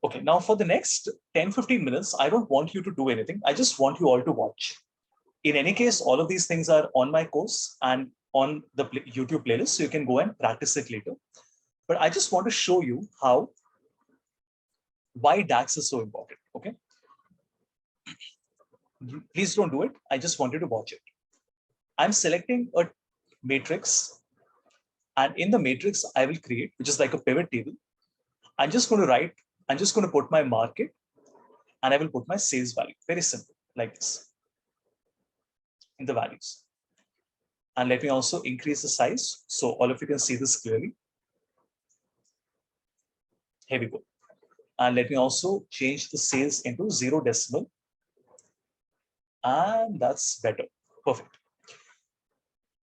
Okay, now for the next 10-15 minutes, I don't want you to do anything. I just want you all to watch. In any case, all of these things are on my course and on the YouTube playlist, so you can go and practice it later. But I just want to show you why DAX is so important. Okay. Please don't do it. I just want you to watch it. I'm selecting a matrix, and in the matrix I will create, which is like a pivot table. I'm just going to put my market and I will put my sales value. Very simple, like this, in the values. And let me also increase the size so all of you can see this clearly. Here we go. And let me also change the sales into 0 decimal. And that's better. Perfect.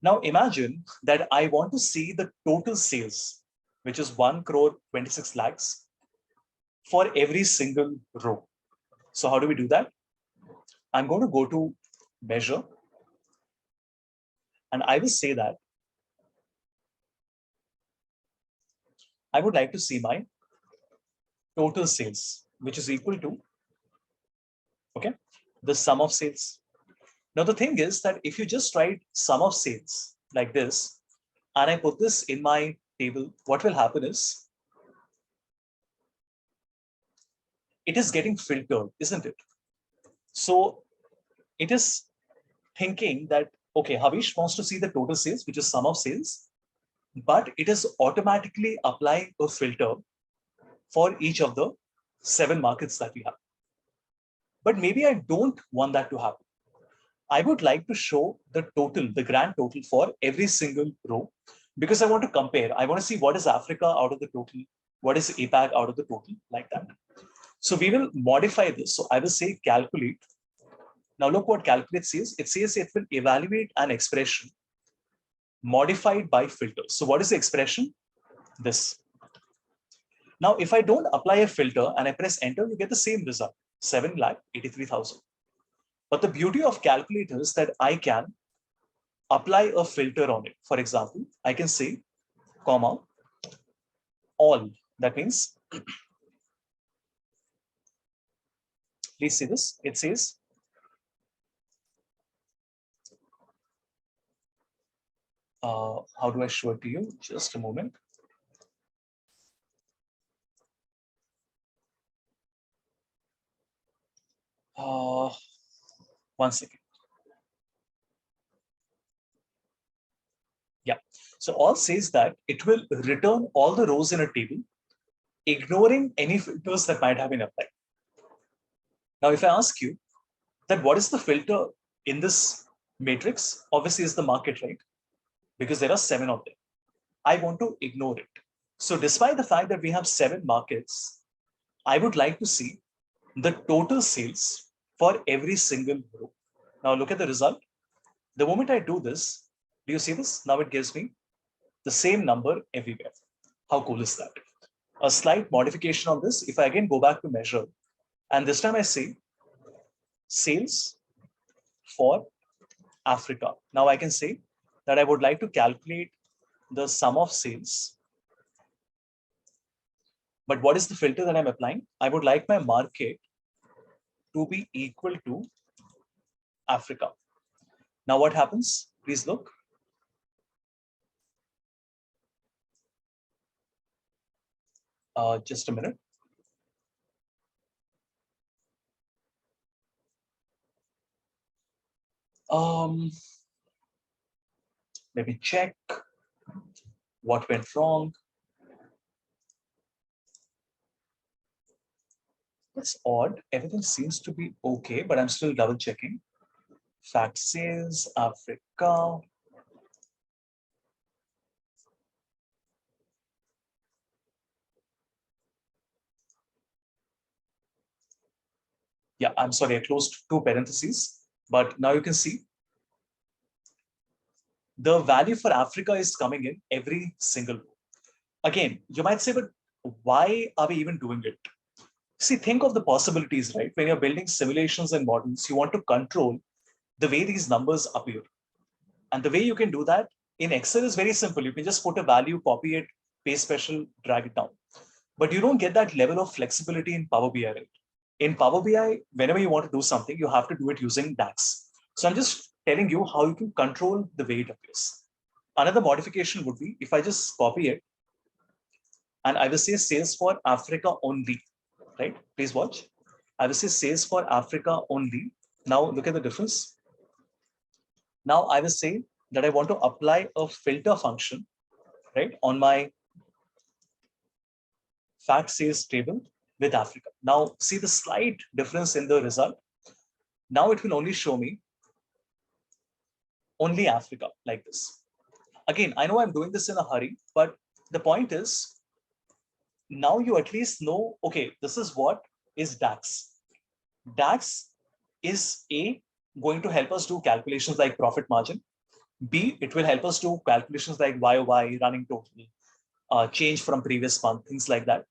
Now imagine that I want to see the total sales, which is 1 crore 26 lakhs for every single row. So how do we do that? I'm going to go to measure, and I will say that I would like to see my total sales, which is equal to, okay, the sum of sales. Now the thing is that if you just write sum of sales like this, and I put this in my table, what will happen is it is getting filtered, isn't it? So it is thinking that, okay, Havish wants to see the total sales, which is sum of sales, but it is automatically applying a filter for each of the 7 markets that we have. But maybe I don't want that to happen. I would like to show the total, the grand total for every single row, because I want to compare. I want to see what is Africa out of the total, what is APAC out of the total, like that. So we will modify this. So I will say calculate. Now look what calculate says. It says it will evaluate an expression modified by filters. So what is the expression? This. Now, if I don't apply a filter and I press enter, you get the same result, 7,83,000. But the beauty of calculator is that I can apply a filter on it. For example, I can say, comma, all. That means, please see this. It says, how do I show it to you? Just a moment. One second. Yeah. So all says that it will return all the rows in a table, ignoring any filters that might have been applied. Now, if I ask you that what is the filter in this matrix, obviously is the market, right? Because there are 7 of them. I want to ignore it. So despite the fact that we have 7 markets, I would like to see the total sales for every single row. Now look at the result. The moment I do this, do you see this? Now it gives me the same number everywhere. How cool is that? A slight modification on this. If I again go back to measure, and this time I say sales for Africa. Now I can say that I would like to calculate the sum of sales. But what is the filter that I'm applying? I would like my market to be equal to Africa. Now what happens? Please look. Just a minute. Let me check what went wrong. That's odd. Everything seems to be okay, but I'm still double checking. Fact sales, Africa. Yeah, I'm sorry, I closed 2 parentheses, but now you can see the value for Africa is coming in every single row. Again, you might say, but why are we even doing it? See, think of the possibilities, right? When you're building simulations and models, you want to control the way these numbers appear. And the way you can do that In Excel is very simple. You can just put a value, copy it, paste special, drag it down. But you don't get that level of flexibility in Power BI, right? In Power BI, whenever you want to do something, you have to do it using DAX. So I'm just telling you how you can control the way it appears. Another modification would be if I just copy it and I will say sales for Africa only, right? Please watch. I will say sales for Africa only. Now look at the difference. Now I will say that I want to apply a filter function, right, on my fact sales table with Africa. Now see the slight difference in the result. Now it will only show me only Africa like this. Again, I know I'm doing this in a hurry, but the point is now you at least know, okay, this is what is DAX. DAX is A, going to help us do calculations like profit margin. B, it will help us do calculations like YOY, running total, change from previous month, things like that.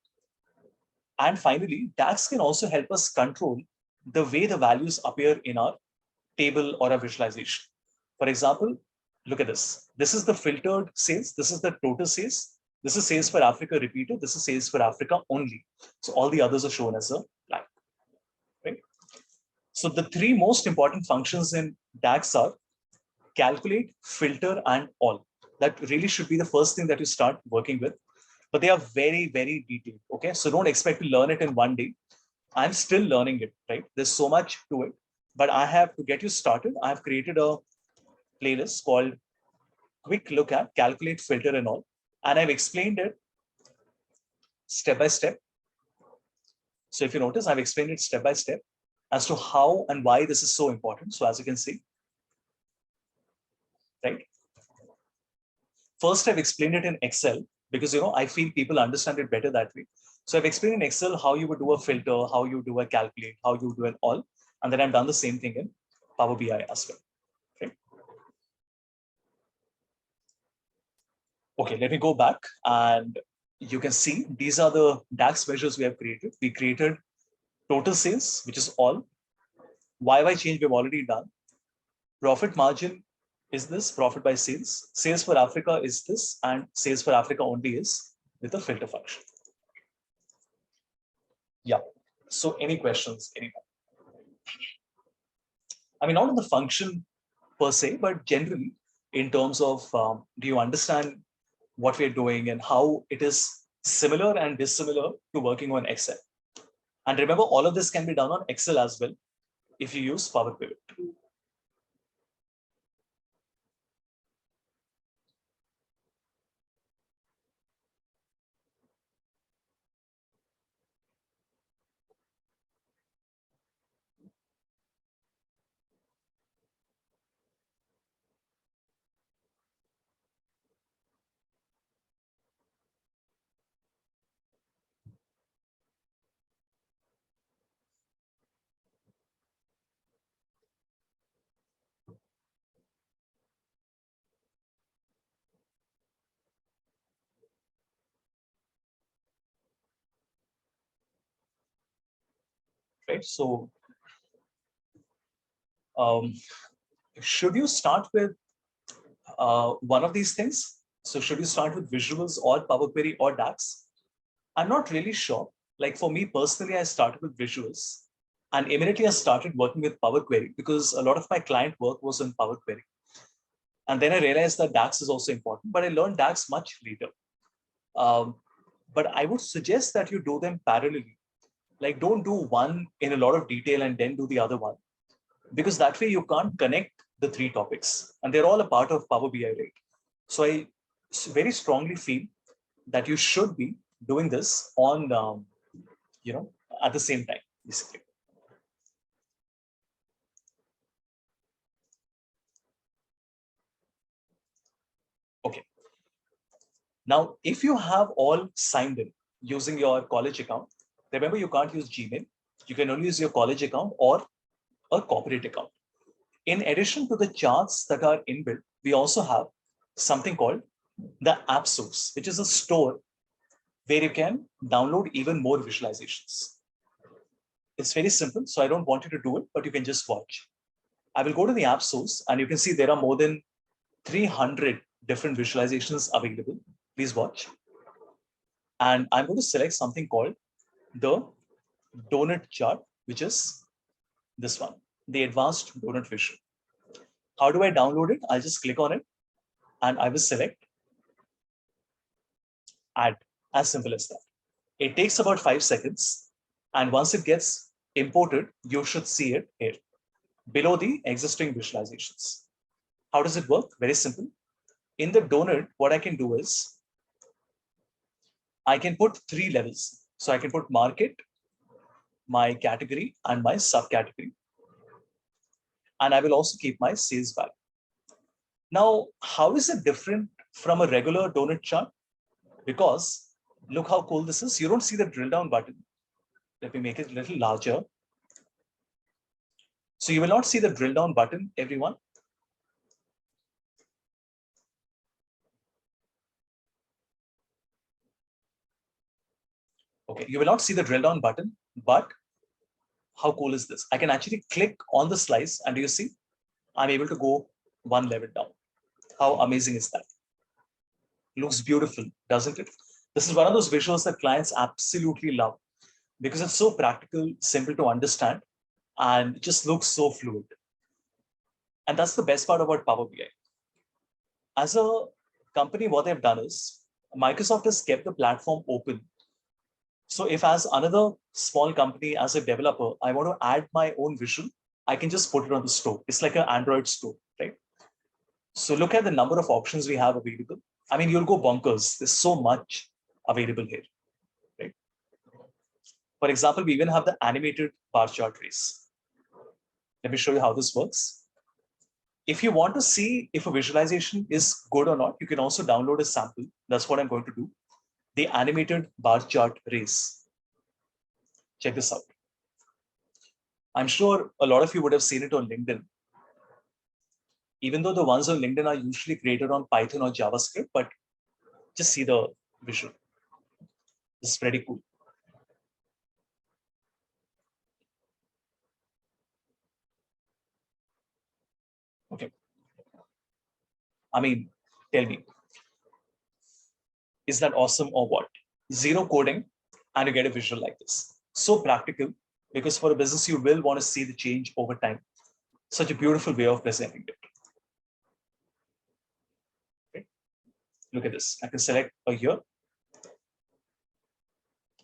And finally, DAX can also help us control the way the values appear in our table or a visualization. For example, look at this. This is the filtered sales. This is the total sales. This is sales for Africa repeated. This is sales for Africa only. So all the others are shown as a blank. Right? So the three most important functions in DAX are calculate, filter, and all. That really should be the first thing that you start working with. But they are very, very detailed. Okay. So don't expect to learn it in one day. I'm still learning it, right? There's so much to it. But I have to get you started. I have created a playlist called Quick Look at Calculate, Filter, and All. And I've explained it step by step. So if you notice, I've explained it step by step as to how and why this is so important. So as you can see, right? First, I've explained it in Excel because, I feel people understand it better that way. So I've explained in Excel how you would do a filter, how you do a calculate, how you do an all. And then I've done the same thing in Power BI as well. Okay. Okay, let me go back and you can see these are the DAX measures we have created. We created total sales, which is all. YY change we've already done. Profit margin is this, profit by sales. Sales for Africa is this, and sales for Africa only is with a filter function. Yeah. So any questions, anyone? I mean, not on the function per se, but generally in terms of do you understand what we're doing and how it is similar and dissimilar to working on Excel? And remember, all of this can be done on Excel as well if you use Power Pivot. Right? So should you start with one of these things? So should you start with visuals or Power Query or DAX? I'm not really sure. Like for me personally, I started with visuals and immediately I started working with Power Query because a lot of my client work was in Power Query. And then I realized that DAX is also important, but I learned DAX much later. But I would suggest that you do them parallelly. Like don't do one in a lot of detail and then do the other one, because that way you can't connect the three topics and they're all a part of Power BI, right? So I very strongly feel that you should be doing this on, at the same time, basically. Okay. Now, if you have all signed in using your college account, remember you can't use Gmail. You can only use your college account or a corporate account. In addition to the charts that are inbuilt, we also have something called the app source, which is a store where you can download even more visualizations. It's very simple, so I don't want you to do it, but you can just watch. I will go to the app source and you can see there are more than 300 different visualizations available. Please watch. And I'm going to select something called the donut chart, which is this one, the advanced donut visual. How do I download it? I'll just click on it and I will select add, as simple as that. It takes about 5 seconds. And once it gets imported, you should see it here below the existing visualizations. How does it work? Very simple. In the donut, what I can do is I can put 3 levels. So I can put market, my category, and my subcategory. And I will also keep my sales value. Now, how is it different from a regular donut chart? Because look how cool this is. You don't see the drill down button. Let me make it a little larger. So you will not see the drill down button, everyone. Okay, you will not see the drill down button, but how cool is this? I can actually click on the slice and you see, I'm able to go 1 level down. How amazing is that? Looks beautiful, doesn't it? This is one of those visuals that clients absolutely love because it's so practical, simple to understand, and it just looks so fluid. And that's the best part about Power BI. As a company, what they've done is Microsoft has kept the platform open. So if as another small company, as a developer, I want to add my own visual, I can just put it on the store. It's like an Android store, right? So look at the number of options we have available. I mean, you'll go bonkers. There's so much available here, right? For example, we even have the animated bar chart race. Let me show you how this works. If you want to see if a visualization is good or not, you can also download a sample. That's what I'm going to do. The animated bar chart race. Check this out. I'm sure a lot of you would have seen it on LinkedIn. Even though the ones on LinkedIn are usually created on Python or JavaScript, but just see the visual. This is pretty cool. Okay. I mean, tell me, is that awesome or what? Zero coding and you get a visual like this. So practical because for a business, you will want to see the change over time. Such a beautiful way of presenting it. Okay. Look at this. I can select a year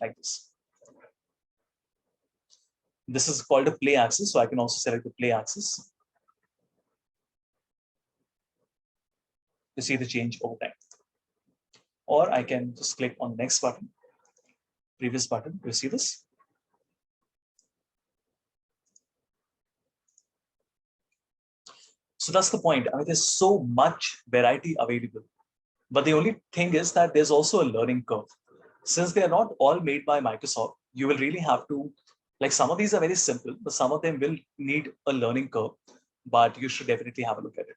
like this. This is called a play axis. So I can also select the play axis to see the change over time. Or I can just click on the next button, previous button. You see this? So that's the point. I mean, there's so much variety available. But the only thing is that there's also a learning curve. Since they are not all made by Microsoft, you will really have to, like some of these are very simple, but some of them will need a learning curve, but you should definitely have a look at it.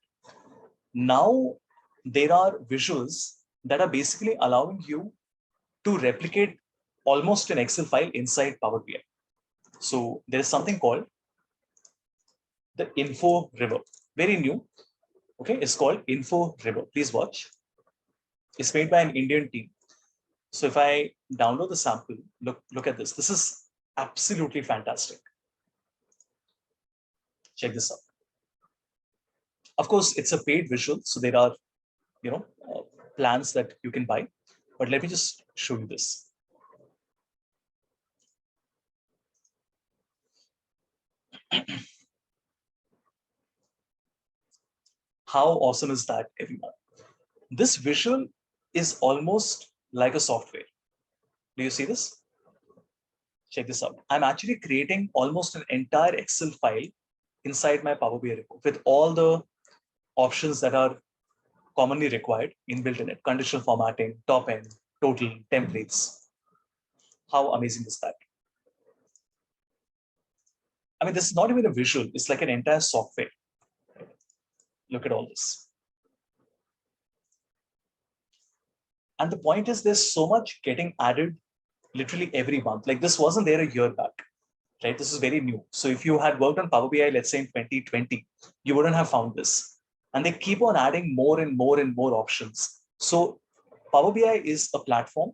Now, there are visuals that are basically allowing you to replicate almost an Excel file inside Power BI. So there is something called the Info River, very new. Okay, it's called Info River. Please watch. It's made by an Indian team. So if I download the sample, look at this. This is absolutely fantastic. Check this out. Of course, it's a paid visual, so there are, plans that you can buy. But let me just show you this. How awesome is that, everyone? This visual is almost like a software. Do you see this? Check this out. I'm actually creating almost an entire Excel file inside my Power BI report with all the options that are commonly required inbuilt in it. Conditional formatting, top end, total, templates. How amazing is that? I mean, this is not even a visual. It's like an entire software. Look at all this. And the point is there's so much getting added literally every month. Like this wasn't there a year back, right? This is very new. So if you had worked on Power BI, let's say in 2020, you wouldn't have found this. And they keep on adding more and more and more options. So Power BI is a platform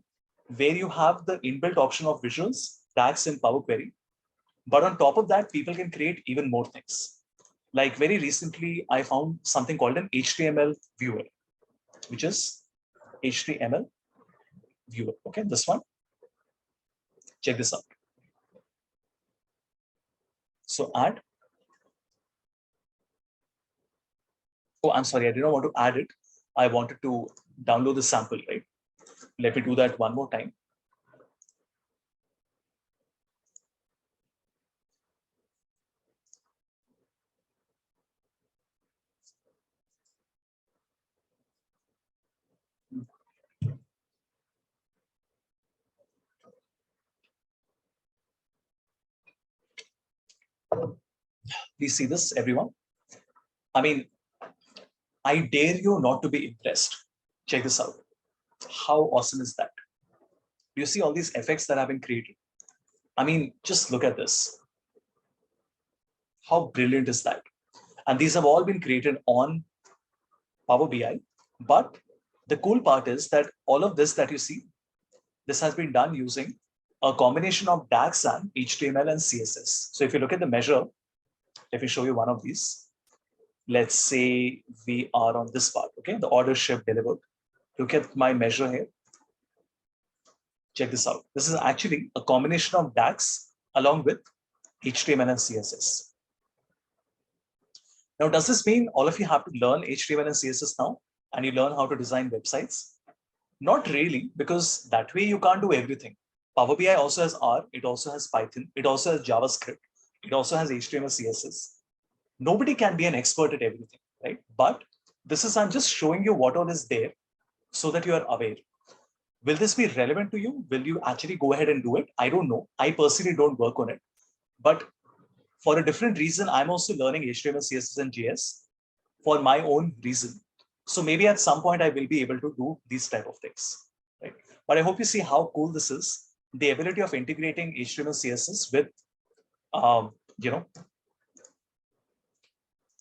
where you have the inbuilt option of visuals, DAX and Power Query. But on top of that, people can create even more things. Like very recently, I found something called an HTML viewer, which is HTML viewer. Okay, this one. Check this out. So add. Oh, I'm sorry, I did not want to add it. I wanted to download the sample, right? Let me do that one more time. Please see this, everyone. I mean, I dare you not to be impressed. Check this out. How awesome is that? Do you see all these effects that have been created? I mean, just look at this. How brilliant is that? And these have all been created on Power BI. But the cool part is that all of this that you see, this has been done using a combination of DAX and HTML and CSS. So if you look at the measure, let me show you one of these. Let's say we are on this part, okay? The order shipped delivered. Look at my measure here. Check this out. This is actually a combination of DAX along with HTML and CSS. Now, does this mean all of you have to learn HTML and CSS now and you learn how to design websites? Not really, because that way you can't do everything. Power BI also has R, it also has Python, it also has JavaScript, it also has HTML, CSS. Nobody can be an expert at everything, right? But this is, I'm just showing you what all is there so that you are aware. Will this be relevant to you? Will you actually go ahead and do it? I don't know. I personally don't work on it. But for a different reason, I'm also learning HTML, CSS, and JS for my own reason. So maybe at some point I will be able to do these type of things, right? But I hope you see how cool this is. The ability of integrating HTML, CSS with, you know,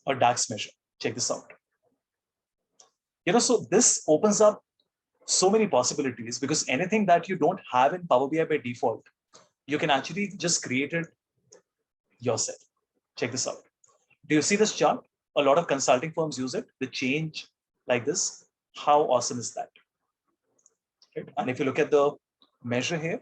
a DAX measure. Check this out. So this opens up so many possibilities because anything that you don't have in Power BI by default, you can actually just create it yourself. Check this out. Do you see this chart? A lot of consulting firms use it. The change like this. How awesome is that? Right? And if you look at the measure here,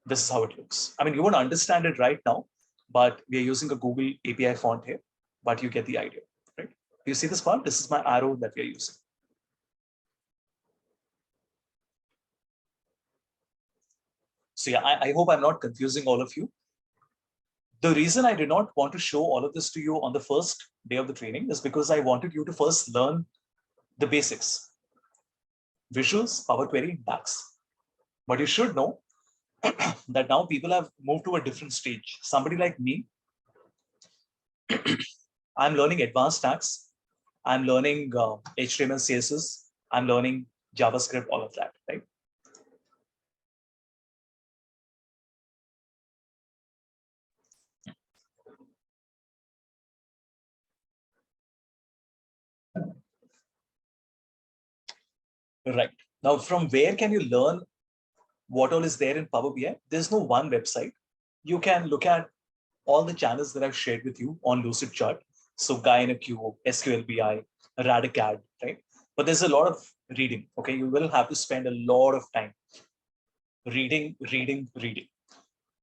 this is how it looks. I mean, you won't understand it right now, but we are using a Google API font here, but you get the idea, right? Do you see this part? This is my arrow that we are using. So yeah, I hope I'm not confusing all of you. The reason I did not want to show all of this to you on the first day of the training is because I wanted you to first learn the basics. Visuals, Power Query, DAX. But you should know that now people have moved to a different stage. Somebody like me, I'm learning advanced DAX. I'm learning HTML, CSS. I'm learning JavaScript, all of that, right? Right. Now, from where can you learn what all is there in Power BI? There's no one website. You can look at all the channels that I've shared with you on Lucid Chart. So Guy in a Cube, SQLBI, Radicad, right? But there's a lot of reading, okay? You will have to spend a lot of time reading.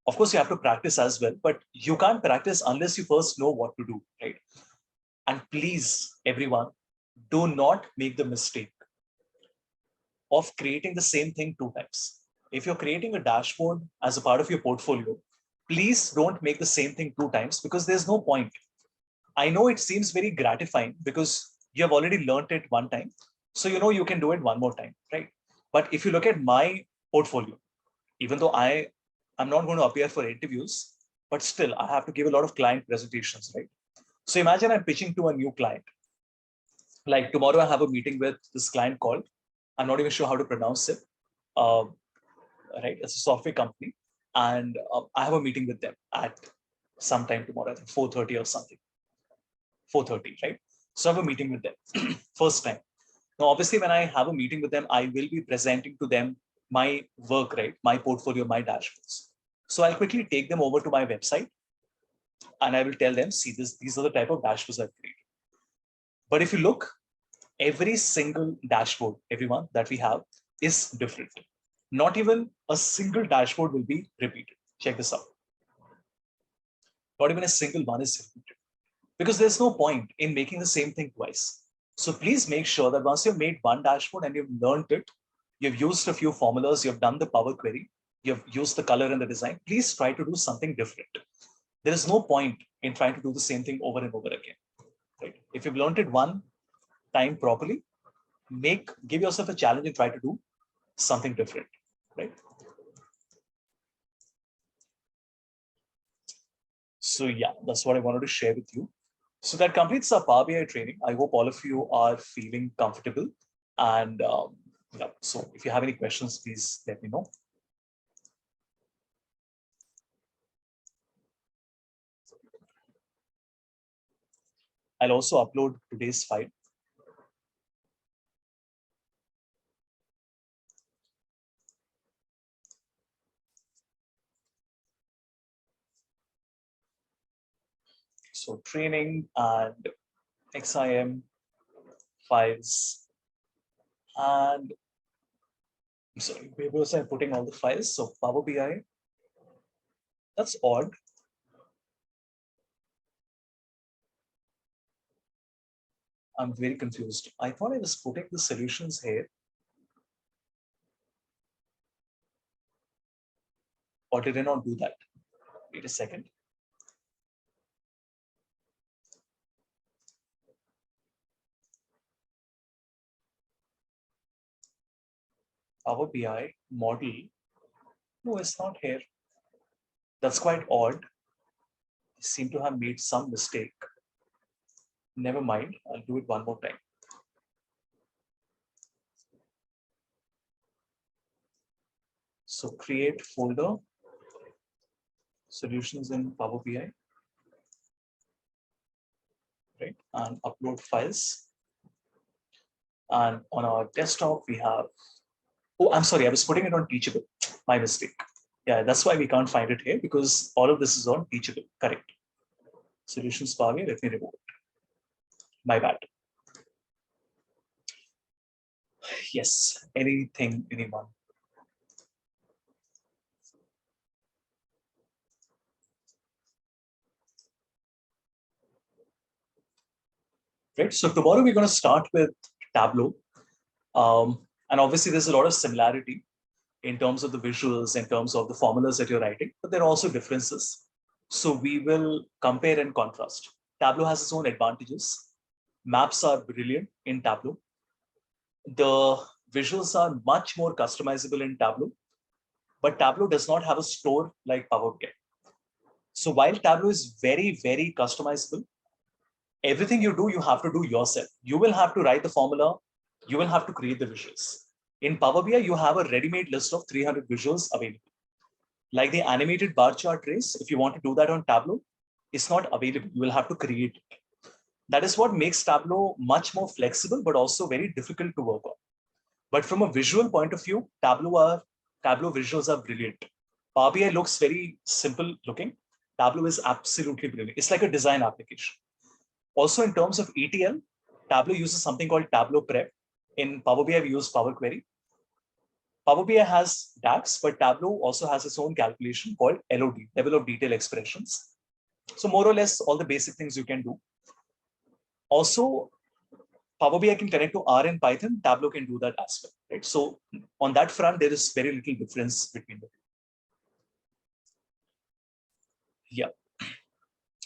Of course, you have to practice as well, but you can't practice unless you first know what to do, right? And please, everyone, do not make the mistake of creating the same thing two times. If you're creating a dashboard as a part of your portfolio, please don't make the same thing two times because there's no point. I know it seems very gratifying because you have already learned it one time. So you know you can do it one more time, right? But if you look at my portfolio, even though I'm not going to appear for interviews, but still I have to give a lot of client presentations, right? So imagine I'm pitching to a new client. Like tomorrow I have a meeting with this client called, I'm not even sure how to pronounce it. Right, it's a software company. And I have a meeting with them at sometime tomorrow, I think 4:30 or something. 4:30, right? So I have a meeting with them first time. Now, obviously, when I have a meeting with them, I will be presenting to them my work, right? My portfolio, my dashboards. So I'll quickly take them over to my website and I will tell them, see, these are the type of dashboards I've created. But if you look, every single dashboard, everyone that we have is different. Not even a single dashboard will be repeated. Check this out. Not even a single one is repeated. Because there's no point in making the same thing twice. So please make sure that once you've made one dashboard and you've learned it, you've used a few formulas, you've done the Power Query, you've used the color and the design, please try to do something different. There is no point in trying to do the same thing over and over again. Right? If you've learned it one time properly, give yourself a challenge and try to do something different. Right? So yeah, that's what I wanted to share with you. So that completes our Power BI training. I hope all of you are feeling comfortable. And yeah, so if you have any questions, please let me know. I'll also upload today's file. So training and XIM files. And I'm sorry, where was I putting all the files? So Power BI. That's odd. I'm very confused. I thought I was putting the solutions here. Or did I not do that? Wait a second. Power BI model. No, it's not here. That's quite odd. I seem to have made some mistake. Never mind. I'll do it one more time. So create folder, solutions in Power BI, right? And upload files. And on our desktop, we have, oh, I'm sorry, I was putting it on Teachable. My mistake. Yeah, that's why we can't find it here, because all of this is on Teachable. Correct. Solutions Power BI, let me remove it. My bad. Yes, anything, anyone. Right, so tomorrow we're going to start with Tableau. And obviously there's a lot of similarity in terms of the visuals, in terms of the formulas that you're writing, but there are also differences. So we will compare and contrast. Tableau has its own advantages. Maps are brilliant in Tableau. The visuals are much more customizable in Tableau, but Tableau does not have a store like Power BI. So while Tableau is very, very customizable, everything you do, you have to do yourself. You will have to write the formula. You will have to create the visuals. In Power BI, you have a ready-made list of 300 visuals available. Like the animated bar chart trace, if you want to do that on Tableau, it's not available. You will have to create it. That is what makes Tableau much more flexible, but also very difficult to work on. But from a visual point of view, Tableau visuals are brilliant. Power BI looks very simple looking. Tableau is absolutely brilliant. It's like a design application. Also, in terms of ETL, Tableau uses something called Tableau Prep. In Power BI, we use Power Query. Power BI has DAX, but Tableau also has its own calculation called LOD, level of detail expressions. So more or less all the basic things you can do. Also, Power BI can connect to R and Python. Tableau can do that as well. Right? So on that front, there is very little difference between the two. Yeah.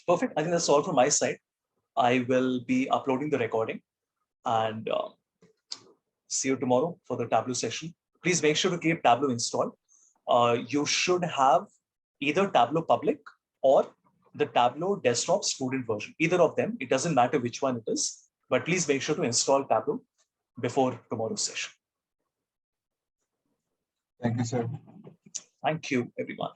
Perfect. I think that's all from my side. I will be uploading the recording and see you tomorrow for the Tableau session. Please make sure to keep Tableau installed. You should have either Tableau public or the Tableau desktop student version. Either of them, it doesn't matter which one it is, but please make sure to install Tableau before tomorrow's session. Thank you, sir. Thank you, everyone.